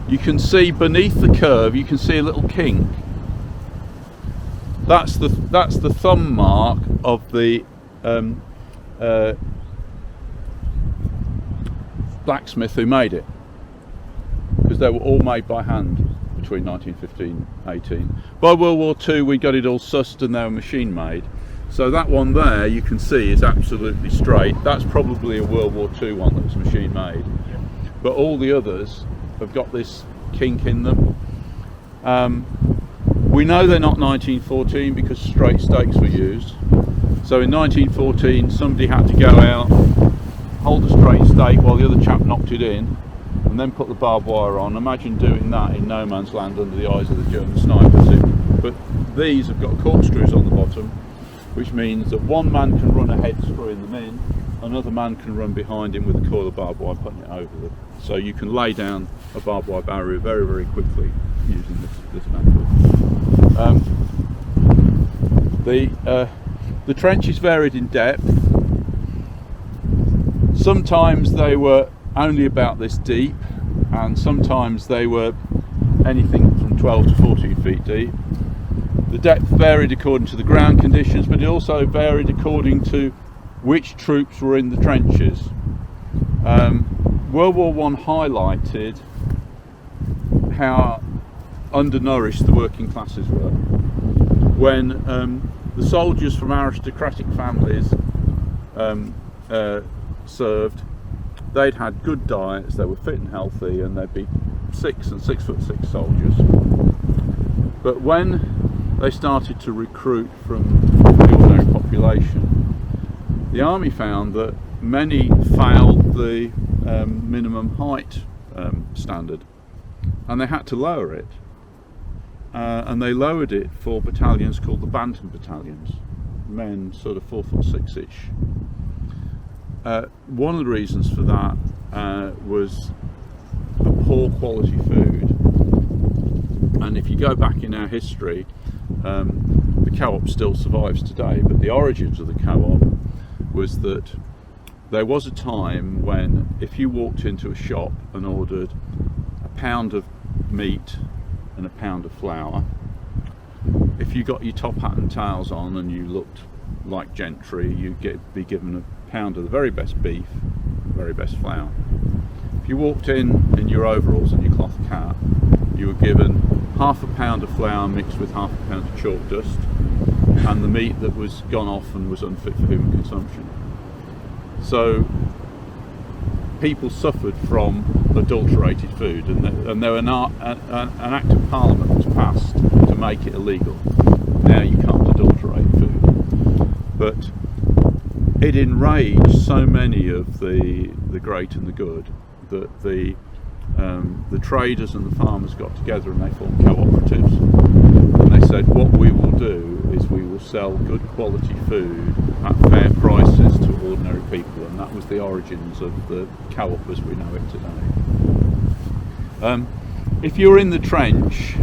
You can see beneath the curve, you can see a little kink. That's the thumb mark of the blacksmith who made it, because they were all made by hand between 1915 and 18. By World War II, we got it all sussed and they were machine made. So that one there, you can see, is absolutely straight. That's probably a World War II one that was machine made. Yeah. But all the others have got this kink in them. We know they're not 1914 because straight stakes were used. So in 1914, somebody had to go out, hold a straight stake while the other chap knocked it in, and then put the barbed wire on. Imagine doing that in no man's land under the eyes of the German snipers. But these have got corkscrews on the bottom, which means that one man can run ahead screwing them in, another man can run behind him with a coil of barbed wire putting it over them. So you can lay down a barbed wire barrier very, very quickly using this method. The trenches varied in depth. Sometimes they were only about this deep, and sometimes they were anything from 12 to 14 feet deep. The depth varied according to the ground conditions, but it also varied according to which troops were in the trenches. World War I highlighted how undernourished the working classes were. When the soldiers from aristocratic families served, they'd had good diets, they were fit and healthy, and they'd be 6 and 6'6" soldiers. But when they started to recruit from the ordinary population, the army found that many failed the minimum height standard, and they had to lower it. And they lowered it for battalions called the Bantam battalions, men sort of 4'6"-ish. One of the reasons for that was the poor quality food. And if you go back in our history, the co-op still survives today, but the origins of the co-op was that there was a time when if you walked into a shop and ordered a pound of meat and a pound of flour, if you got your top hat and tails on and you looked like gentry, you'd be given a pound of the very best beef, very best flour. If you walked in your overalls and your cloth cap, you were given half a pound of flour mixed with half a pound of chalk dust, and the meat that was gone off and was unfit for human consumption. So people suffered from adulterated food, and there an act of parliament was passed to make it illegal. Now you can't adulterate food, but it enraged so many of the great and the good that the traders and the farmers got together and they formed cooperatives, and they said, what we will do is we will sell good quality food at fair prices to ordinary people, and that was the origins of the co-op as we know it today. If you're in the trench,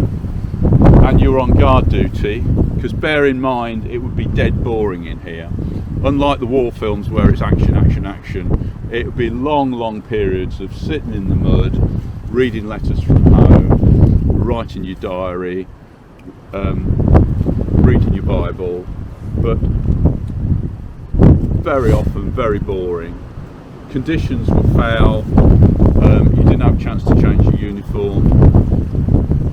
and you're on guard duty, because bear in mind it would be dead boring in here. Unlike the war films where it's action, action, action, it would be long periods of sitting in the mud, reading letters from home, writing your diary, reading your Bible, but very often very boring. Conditions were foul, you didn't have a chance to change your uniform,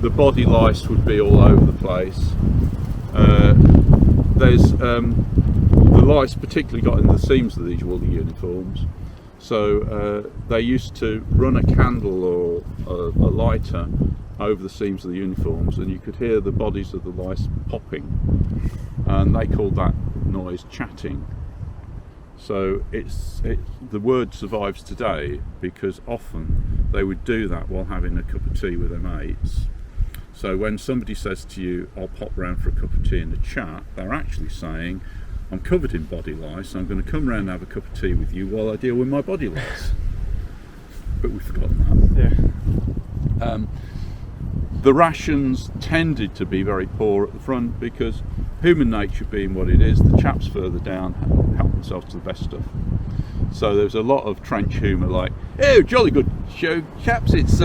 the body lice would be all over the place. The lice particularly got in the seams of these woolly uniforms, so they used to run a candle or a lighter over the seams of the uniforms, and you could hear the bodies of the lice popping, and they called that noise chatting. So the word survives today because often they would do that while having a cup of tea with their mates. So when somebody says to you, I'll pop round for a cup of tea and a chat, they're actually saying, I'm covered in body lice, I'm going to come round and have a cup of tea with you while I deal with my body lice. But we've forgotten that. Yeah. The rations tended to be very poor at the front because human nature being what it is, the chaps further down help themselves to the best stuff. So there's a lot of trench humour like, oh, jolly good show, chaps, it's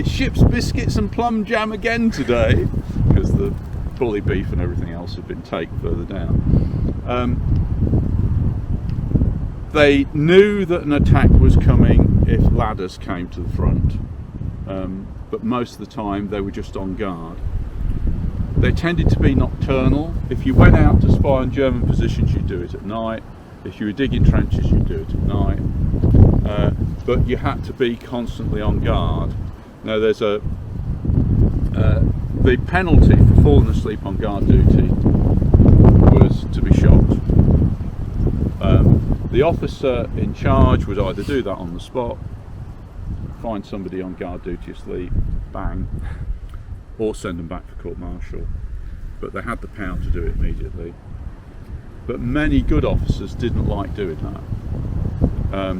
ship's biscuits and plum jam again today, because the bully beef and everything else had been taken further down. They knew that an attack was coming if ladders came to the front, but most of the time they were just on guard. They tended to be nocturnal. If you went out to spy on German positions, you'd do it at night. If you were digging trenches, you'd do it at night. But you had to be constantly on guard. Now there's the penalty for falling asleep on guard duty was to be shot. The officer in charge would either do that on the spot, find somebody on guard duty asleep, bang, or send them back for court-martial. But they had the power to do it immediately. But many good officers didn't like doing that.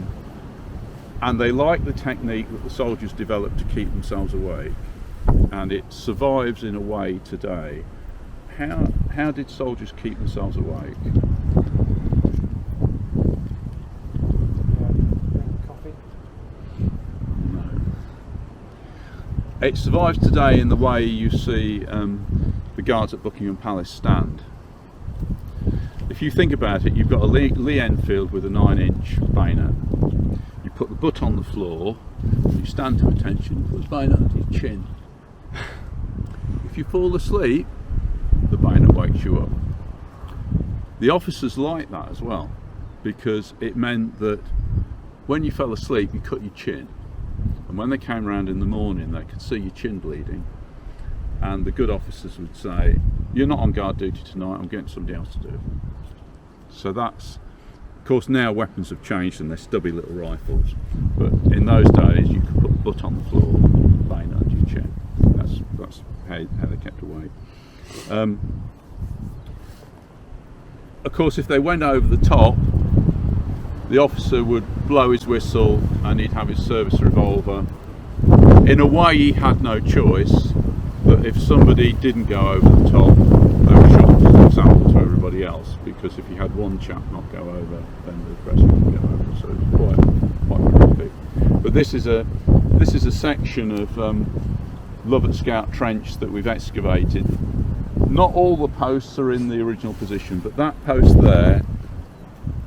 And they liked the technique that the soldiers developed to keep themselves awake. And it survives in a way today. How did soldiers keep themselves awake? Coffee? No. It survives today in the way you see the guards at Buckingham Palace stand. If you think about it, you've got a Lee Enfield with a 9-inch bayonet. You put the butt on the floor, and you stand to attention, put the bayonet under your chin. If you fall asleep, the bayonet wakes you up. The officers liked that as well, because it meant that when you fell asleep, you cut your chin. And when they came round in the morning, they could see your chin bleeding. And the good officers would say, you're not on guard duty tonight, I'm getting somebody else to do it. So that's, of course now weapons have changed and they're stubby little rifles, but in those days you could put the butt on the floor, bayonet under your chin. That's how they kept awake. Of course, if they went over the top, the officer would blow his whistle and he'd have his service revolver. In a way he had no choice, but if somebody didn't go over the top, they were shot as an example to everybody else, because if you had one chap not go over, then the rest wouldn't go over, so it was quite horrific. But this is a section of Lovett Scout trench that we've excavated. Not all the posts are in the original position, but that post there,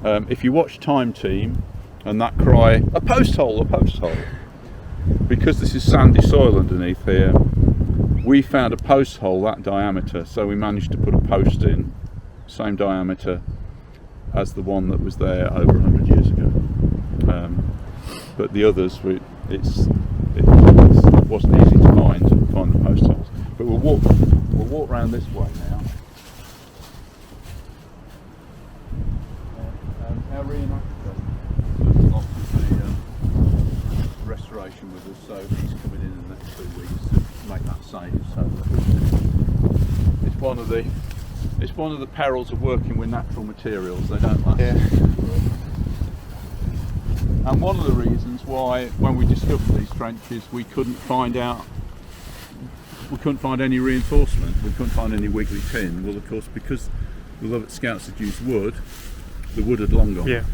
if you watch Time Team and that cry, a post hole, because this is sandy soil underneath here, we found a post hole that diameter, so we managed to put a post in, same diameter as the one that was there over 100 years ago. But the others, it wasn't easy to find the post holes. But we'll walk around this way now. Our reenactor does lots of the restoration with us, so he's coming in the next 2 weeks to make that safe. So it's one of the perils of working with natural materials. They don't last. Yeah. And one of the reasons why, when we discovered these trenches, we couldn't find out we couldn't find any reinforcement, we couldn't find any wiggly tin. Well, of course, because the Lovett Scouts had used wood, the wood had long gone. Yeah.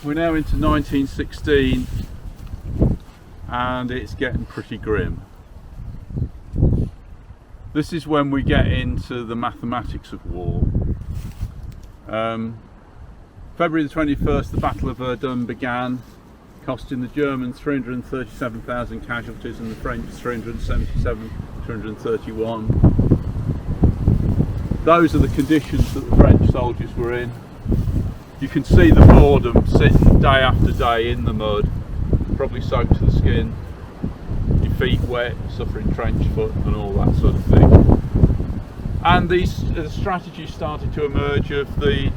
We're now into 1916, and it's getting pretty grim. This is when we get into the mathematics of war. February the 21st, the Battle of Verdun began, costing the Germans 337,000 casualties and the French 331. Those are the conditions that the French soldiers were in. You can see the boredom, sitting day after day in the mud, probably soaked to the skin, your feet wet, suffering trench foot and all that sort of thing. And these strategies started to emerge of the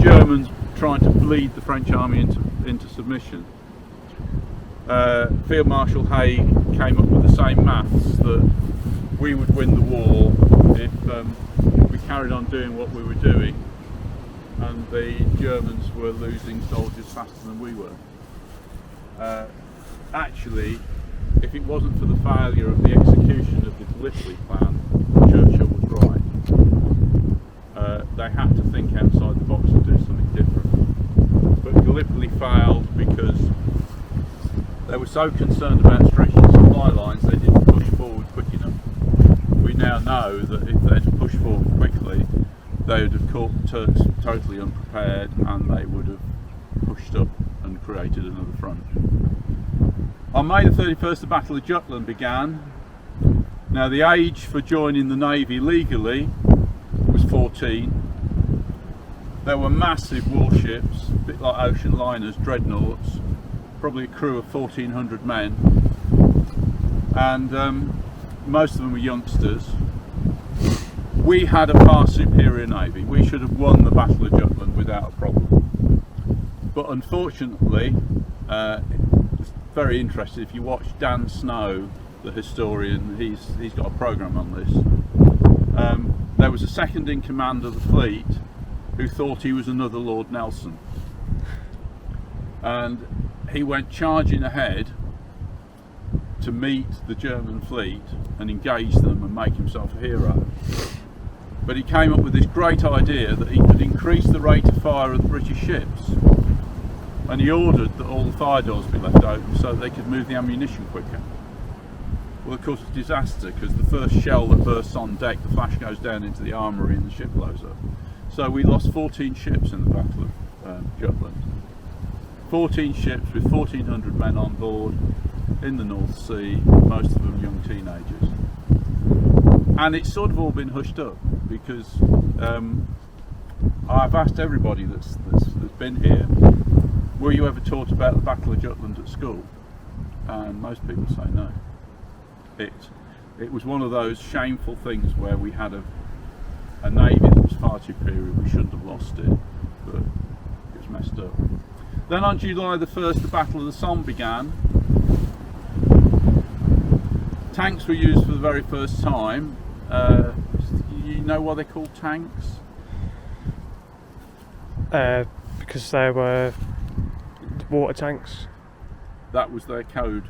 Germans trying to bleed the French army into submission. Field Marshal Haig came up with the same maths that we would win the war if we carried on doing what we were doing, and the Germans were losing soldiers faster than we were. Actually, if it wasn't for the failure of the execution of the Gallipoli plan, Churchill was right. They had to think outside the box and do something different. But Gallipoli failed because they were so concerned about stretching supply lines, they didn't push forward quick enough. We now know that if they'd pushed forward quickly, they would have caught the Turks totally unprepared, and they would have pushed up and created another front. On May the 31st, the Battle of Jutland began. Now, the age for joining the Navy legally was 14. There were massive warships, a bit like ocean liners, dreadnoughts, probably a crew of 1,400 men, and most of them were youngsters. We had a far superior navy. We should have won the Battle of Jutland without a problem. But unfortunately, it's very interesting. If you watch Dan Snow, the historian, he's got a programme on this. There was a second in command of the fleet who thought he was another Lord Nelson, and he went charging ahead to meet the German fleet and engage them and make himself a hero. But he came up with this great idea that he could increase the rate of fire of the British ships, and he ordered that all the fire doors be left open so that they could move the ammunition quicker. Well, of course, it's a disaster, because the first shell that bursts on deck, the flash goes down into the armoury and the ship blows up. So we lost 14 ships in the Battle of Jutland. 14 ships with 1,400 men on board in the North Sea, most of them young teenagers. And it's sort of all been hushed up, because I've asked everybody that's been here, were you ever taught about the Battle of Jutland at school? And most people say no. It was one of those shameful things where we had a navy that was far too superior. We shouldn't have lost it, but it was messed up. Then on July the 1st, the Battle of the Somme began. Tanks were used for the very first time. You know why they're called tanks? Because they were water tanks. That was their code.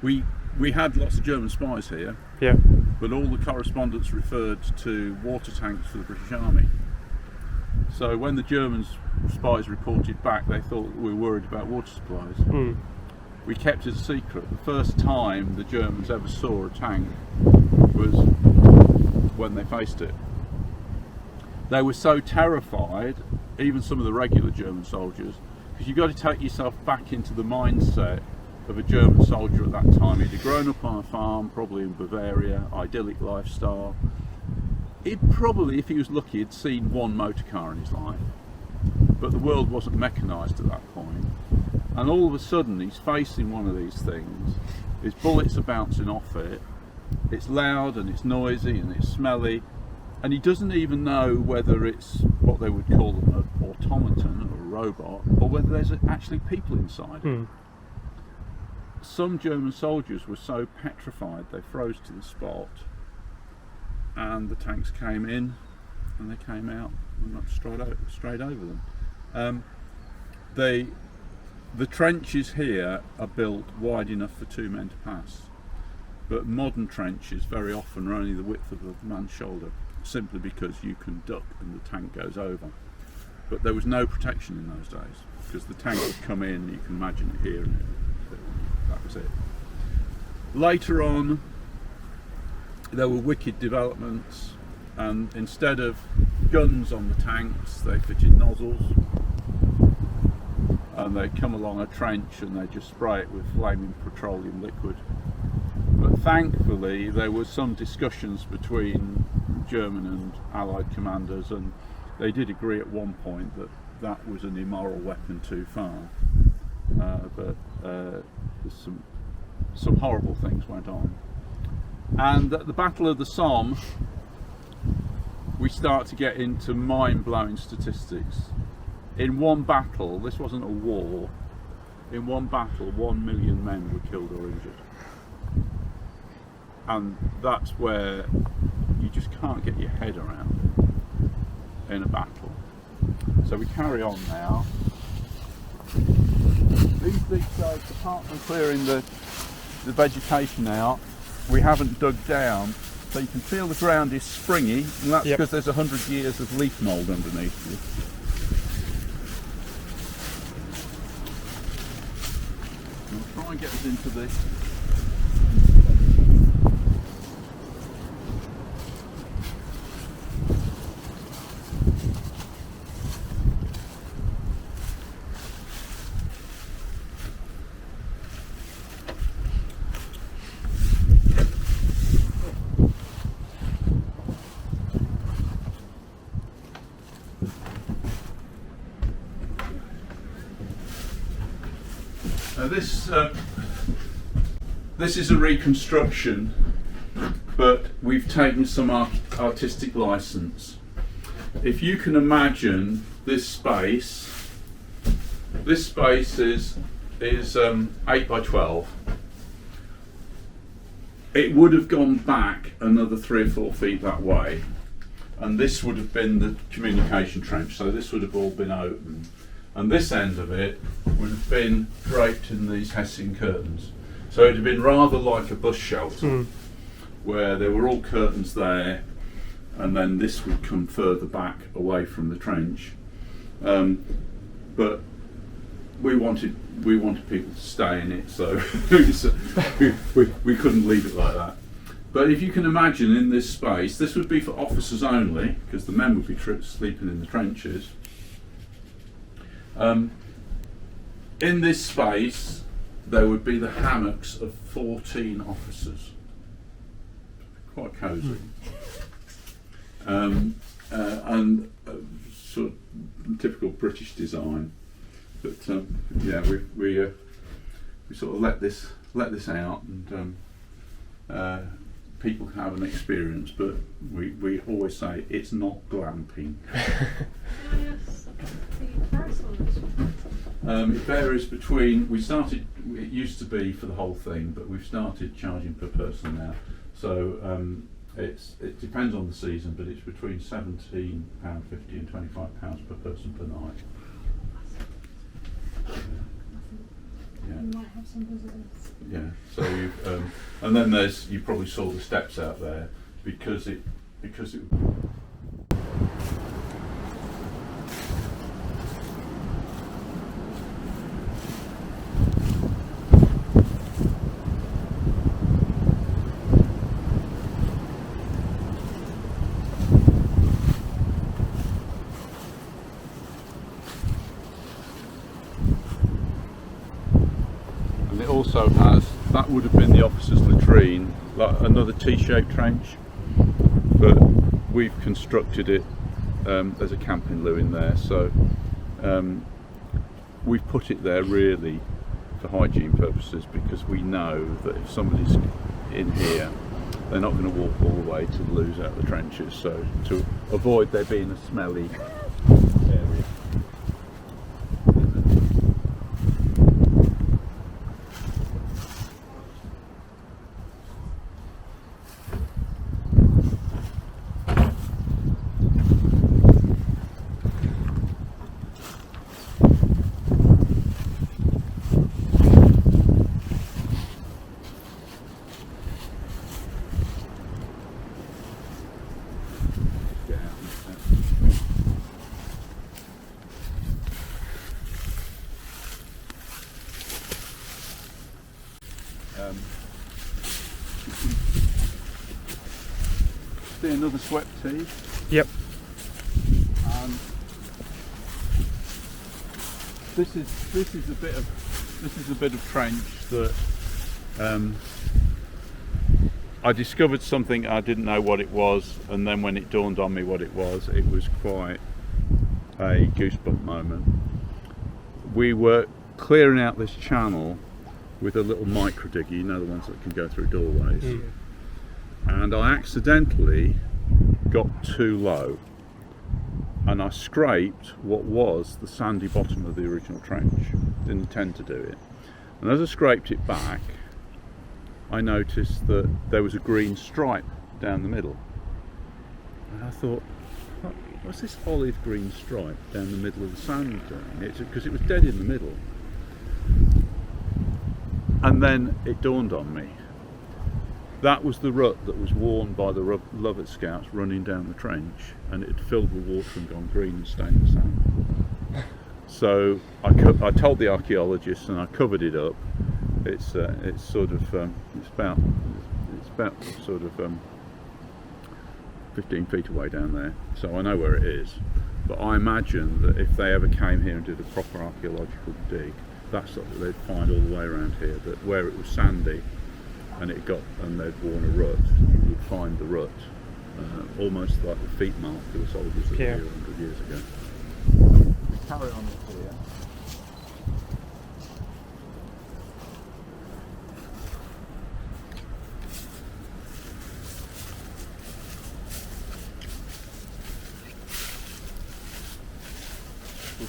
We had lots of German spies here. Yeah. But all the correspondence referred to water tanks for the British Army. So when the German spies reported back, they thought we were worried about water supplies. Mm. We kept it a secret. The first time the Germans ever saw a tank was when they faced it. They were so terrified, even some of the regular German soldiers, because you've got to take yourself back into the mindset of a German soldier at that time. He'd grown up on a farm, probably in Bavaria, idyllic lifestyle. He'd probably, if he was lucky, had seen one motor car in his life. But the world wasn't mechanised at that point. And all of a sudden he's facing one of these things, his bullets are bouncing off it, it's loud and it's noisy and it's smelly, and he doesn't even know whether it's what they would call an automaton or a robot, or whether there's actually people inside it. Some German soldiers were so petrified they froze to the spot, and the tanks came in and they came out and went straight over them. The trenches here are built wide enough for 2 men to pass, but modern trenches very often are only the width of a man's shoulder, simply because you can duck and the tank goes over. But there was no protection in those days, because the tank would come in, you can imagine it here, and that was it. Later on, there were wicked developments, and instead of guns on the tanks, they fitted nozzles, and they come along a trench and they just spray it with flaming petroleum liquid. But thankfully there was some discussions between German and Allied commanders, and they did agree at one point that that was an immoral weapon too far. But some horrible things went on. And at the Battle of the Somme, we start to get into mind-blowing statistics. In one battle, this wasn't a war, in one battle 1 million men were killed or injured. And that's where you just can't get your head around it in a battle. So we carry on now. These guys, apart from clearing the vegetation out, we haven't dug down, so you can feel the ground is springy, and that's because there's 100 years of leaf mould underneath you. I'll try and get us into this. This is a reconstruction, but we've taken some artistic license. If you can imagine this space is 8 by 12. It would have gone back another 3 or 4 feet that way, and this would have been the communication trench, so this would have all been open. And this end of it would have been draped in these hessian curtains. So it would have been rather like a bus shelter, where there were all curtains there, and then this would come further back away from the trench. But we wanted people to stay in it, so we couldn't leave it like that. But if you can imagine, in this space, this would be for officers only, because the men would be sleeping in the trenches. In this space there would be the hammocks of 14 officers, quite cosy, and sort of typical British design. But yeah, we sort of let this out, and people have an experience, but we always say it's not glamping. It varies between, it used to be for the whole thing, but we've started charging per person now. So it depends on the season, but it's between £17.50 and £25 per person per night. Yeah. You might have some visitors. Yeah. So and then you probably saw the steps out there because it. also has, that would have been the officer's latrine, like another T-shaped trench, but we've constructed it, there's a camping loo in there, so we've put it there really for hygiene purposes, because we know that if somebody's in here, they're not going to walk all the way to the loos out the trenches, so to avoid there being a smelly area. See another swept tee. Yep. This is a bit of trench that I discovered something, I didn't know what it was, and then when it dawned on me what it was quite a goosebump moment. We were clearing out this channel with a little micro digger, you know, the ones that can go through doorways. And I accidentally got too low and I scraped what was the sandy bottom of the original trench. Didn't intend to do it. And as I scraped it back, I noticed that there was a green stripe down the middle. And I thought, what's this olive green stripe down the middle of the sand doing? Because it was dead in the middle. And then it dawned on me. That was the rut that was worn by the Lovett Scouts running down the trench, and it had filled with water and gone green and stained the sand. So I told the archaeologists and I covered it up. It's sort of it's about sort of 15 feet away down there, so I know where it is. But I imagine that if they ever came here and did a proper archaeological dig, that's what they'd find all the way around here, that where it was sandy and they'd worn a rut, you would find the rut, almost like the feet mark of the soldiers that were here 100 years ago. We carry on with here.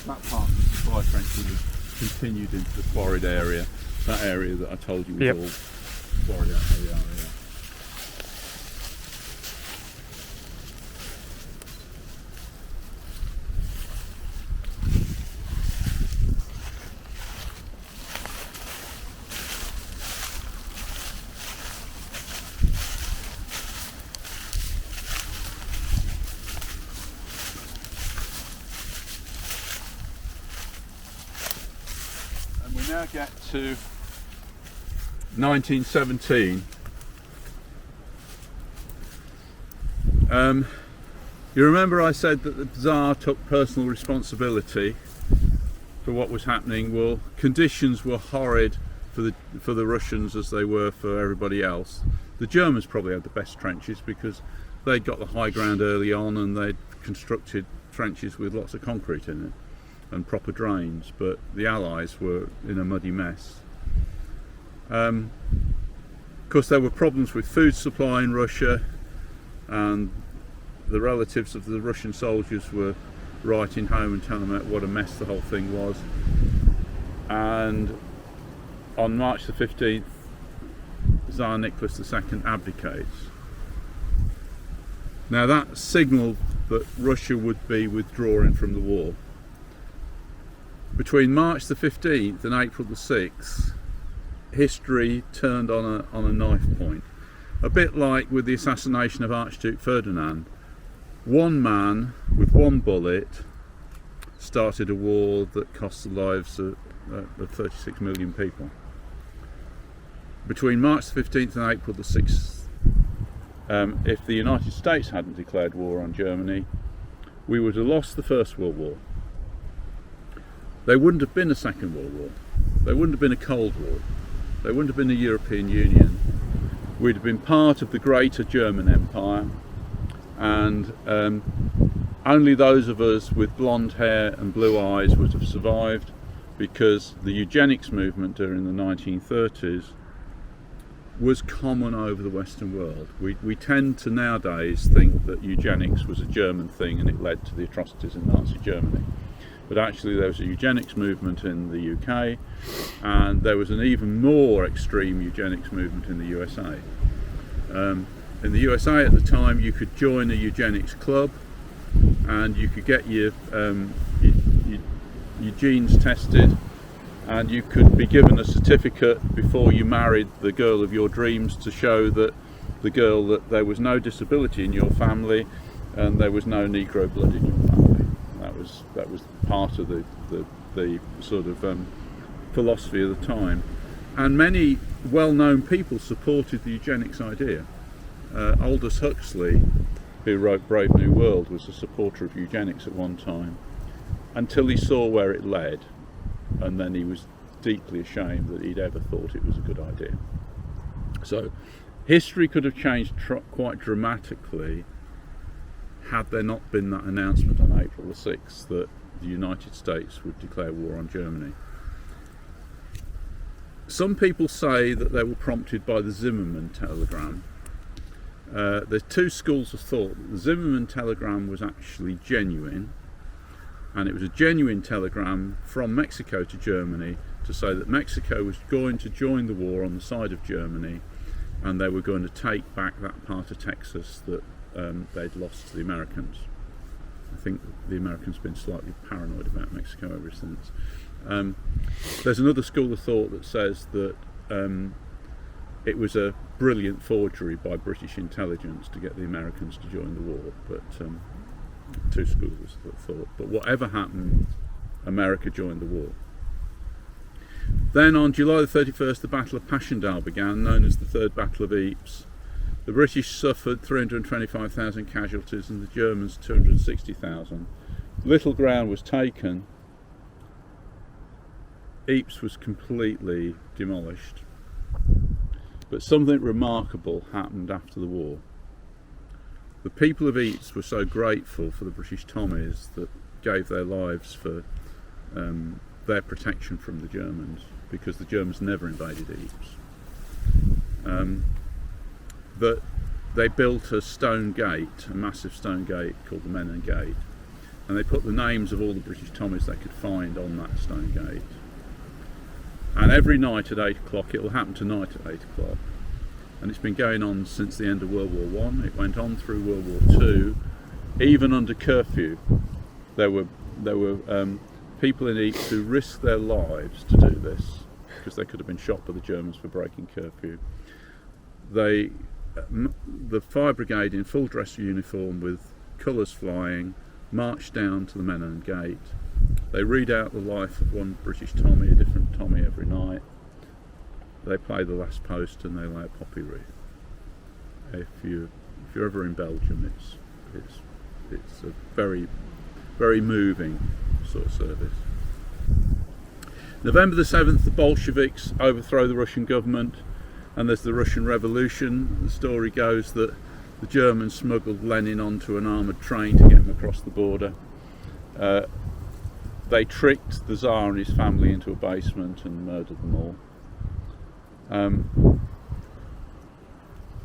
That part of the supply trench was continued into the quarried area, that area that I told you was all quarried out where we are here. Now get to 1917. You remember I said that the Tsar took personal responsibility for what was happening. Well, conditions were horrid for the Russians as they were for everybody else. The Germans probably had the best trenches because they'd got the high ground early on and they'd constructed trenches with lots of concrete in it and proper drains, but the Allies were in a muddy mess. Of course there were problems with food supply in Russia, and the relatives of the Russian soldiers were writing home and telling them what a mess the whole thing was. And on March the 15th, Tsar Nicholas II abdicates. Now that signalled that Russia would be withdrawing from the war. Between March the 15th and April the 6th, history turned on a knife point. A bit like with the assassination of Archduke Ferdinand. One man with one bullet started a war that cost the lives of 36 million people. Between March the 15th and April the 6th, if the United States hadn't declared war on Germany, we would have lost the First World War. There wouldn't have been a Second World War. There wouldn't have been a Cold War. There wouldn't have been a European Union. We'd have been part of the greater German Empire, and only those of us with blonde hair and blue eyes would have survived, because the eugenics movement during the 1930s was common over the Western world. We tend to nowadays think that eugenics was a German thing and it led to the atrocities in Nazi Germany. But actually there was a eugenics movement in the UK, and there was an even more extreme eugenics movement in the USA. In the USA at the time, you could join a eugenics club and you could get your genes tested, and you could be given a certificate before you married the girl of your dreams to show that there was no disability in your family and there was no Negro blood in your family. That was part of the sort of philosophy of the time, and many well-known people supported the eugenics idea. Aldous Huxley, who wrote Brave New World, was a supporter of eugenics at one time, until he saw where it led, and then he was deeply ashamed that he'd ever thought it was a good idea. So history could have changed quite dramatically had there not been that announcement on April the 6th that the United States would declare war on Germany. Some people say that they were prompted by the Zimmermann telegram. There's two schools of thought. The Zimmermann telegram was actually genuine, and it was a genuine telegram from Mexico to Germany to say that Mexico was going to join the war on the side of Germany, and they were going to take back that part of Texas that they'd lost to the Americans. I think the Americans have been slightly paranoid about Mexico ever since. There's another school of thought that says that it was a brilliant forgery by British intelligence to get the Americans to join the war, but two schools of thought. But whatever happened, America joined the war. Then on July the 31st, the Battle of Passchendaele began, known as the Third Battle of Ypres. The British suffered 325,000 casualties and the Germans 260,000. Little ground was taken. Ypres was completely demolished. But something remarkable happened after the war. The people of Ypres were so grateful for the British Tommies that gave their lives for their protection from the Germans, because the Germans never invaded Ypres. That they built a stone gate, a massive stone gate called the Menin Gate, and they put the names of all the British Tommies they could find on that stone gate. And every night at 8 o'clock, it will happen tonight at 8 o'clock, and it's been going on since the end of World War I. It went on through World War II. Even under curfew, there were people in Ypres who risked their lives to do this, because they could have been shot by the Germans for breaking curfew. The fire brigade in full dress uniform with colours flying marched down to the Menin Gate. They read out the life of one British Tommy, a different Tommy every night. They play the last post and they lay a poppy wreath. If you're ever in Belgium, it's a very, very moving sort of service. November the 7th, the Bolsheviks overthrow the Russian government, and there's the Russian Revolution. The story goes that the Germans smuggled Lenin onto an armoured train to get him across the border. They tricked the Tsar and his family into a basement and murdered them all.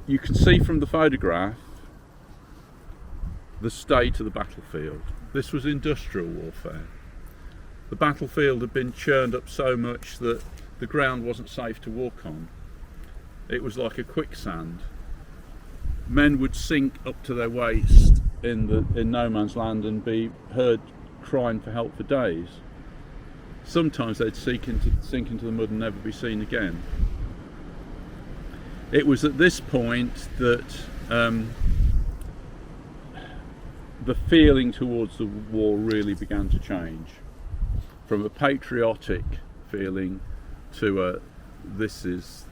You can see from the photograph the state of the battlefield. This was industrial warfare. The battlefield had been churned up so much that the ground wasn't safe to walk on. It was like a quicksand. Men would sink up to their waist in no man's land and be heard crying for help for days. Sometimes they'd sink into the mud and never be seen again. It was at this point that the feeling towards the war really began to change, from a patriotic feeling to a this is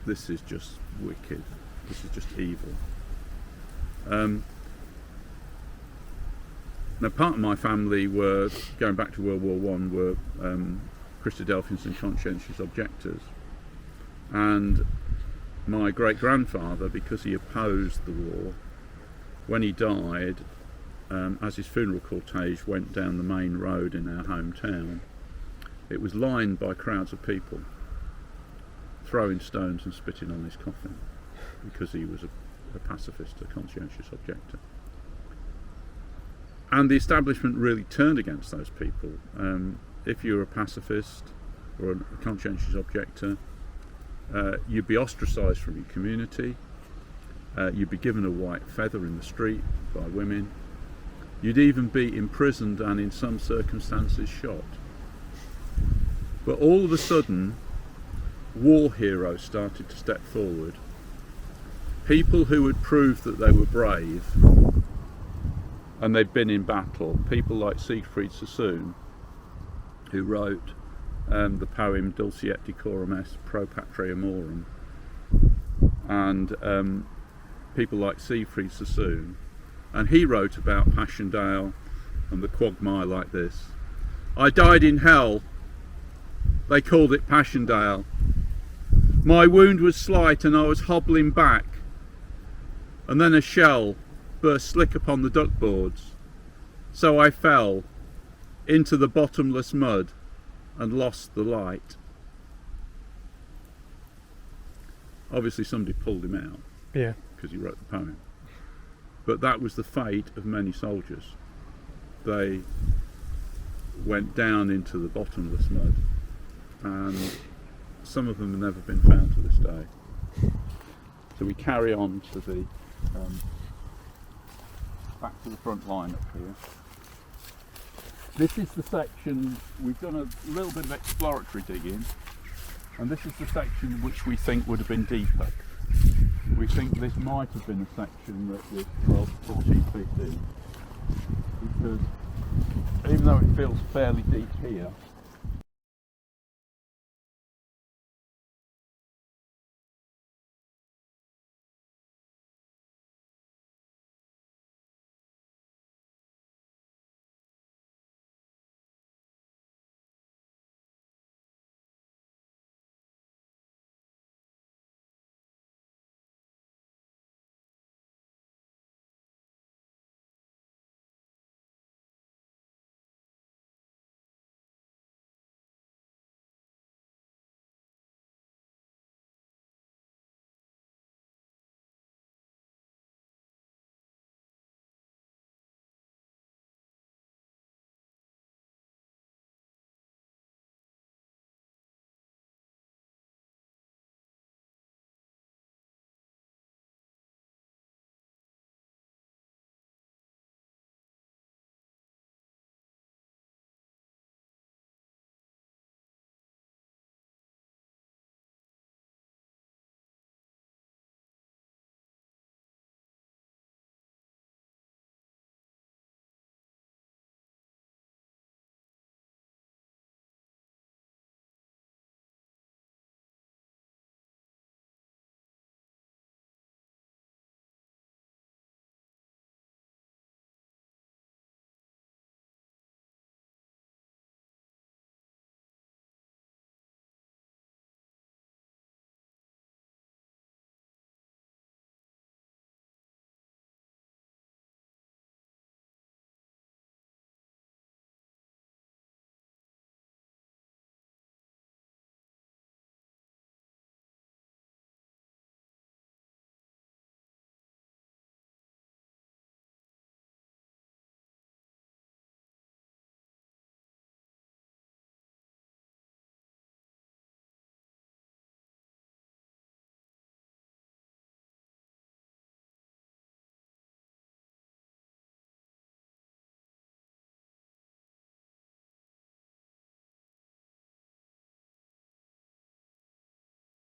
just wicked, this is just evil. Now, part of my family were, going back to World War I, were Christadelphians and conscientious objectors. And my great-grandfather, because he opposed the war, when he died, as his funeral cortege went down the main road in our hometown, it was lined by crowds of people throwing stones and spitting on his coffin, because he was a pacifist, a conscientious objector. And the establishment really turned against those people. If you were a pacifist or a conscientious objector, you'd be ostracised from your community, you'd be given a white feather in the street by women, you'd even be imprisoned and in some circumstances shot. But all of a sudden, war heroes started to step forward, people who had proved that they were brave and they'd been in battle, people like Siegfried Sassoon, who wrote the poem Dulciet decorum est pro patria morum, and people like Siegfried Sassoon, and he wrote about Passchendaele and the quagmire like this: I died in hell, they called it Passchendaele. My wound was slight and I was hobbling back, and then a shell burst slick upon the duckboards, so I fell into the bottomless mud and lost the light. Obviously somebody pulled him out, Yeah. because he wrote the poem. But that was the fate of many soldiers. They went down into the bottomless mud, and some of them have never been found to this day. So we carry on to the back to the front line up here. This is the section, we've done a little bit of exploratory digging, and this is the section which we think would have been deeper. We think this might have been a section that was 12, 14 feet deep, because even though it feels fairly deep here,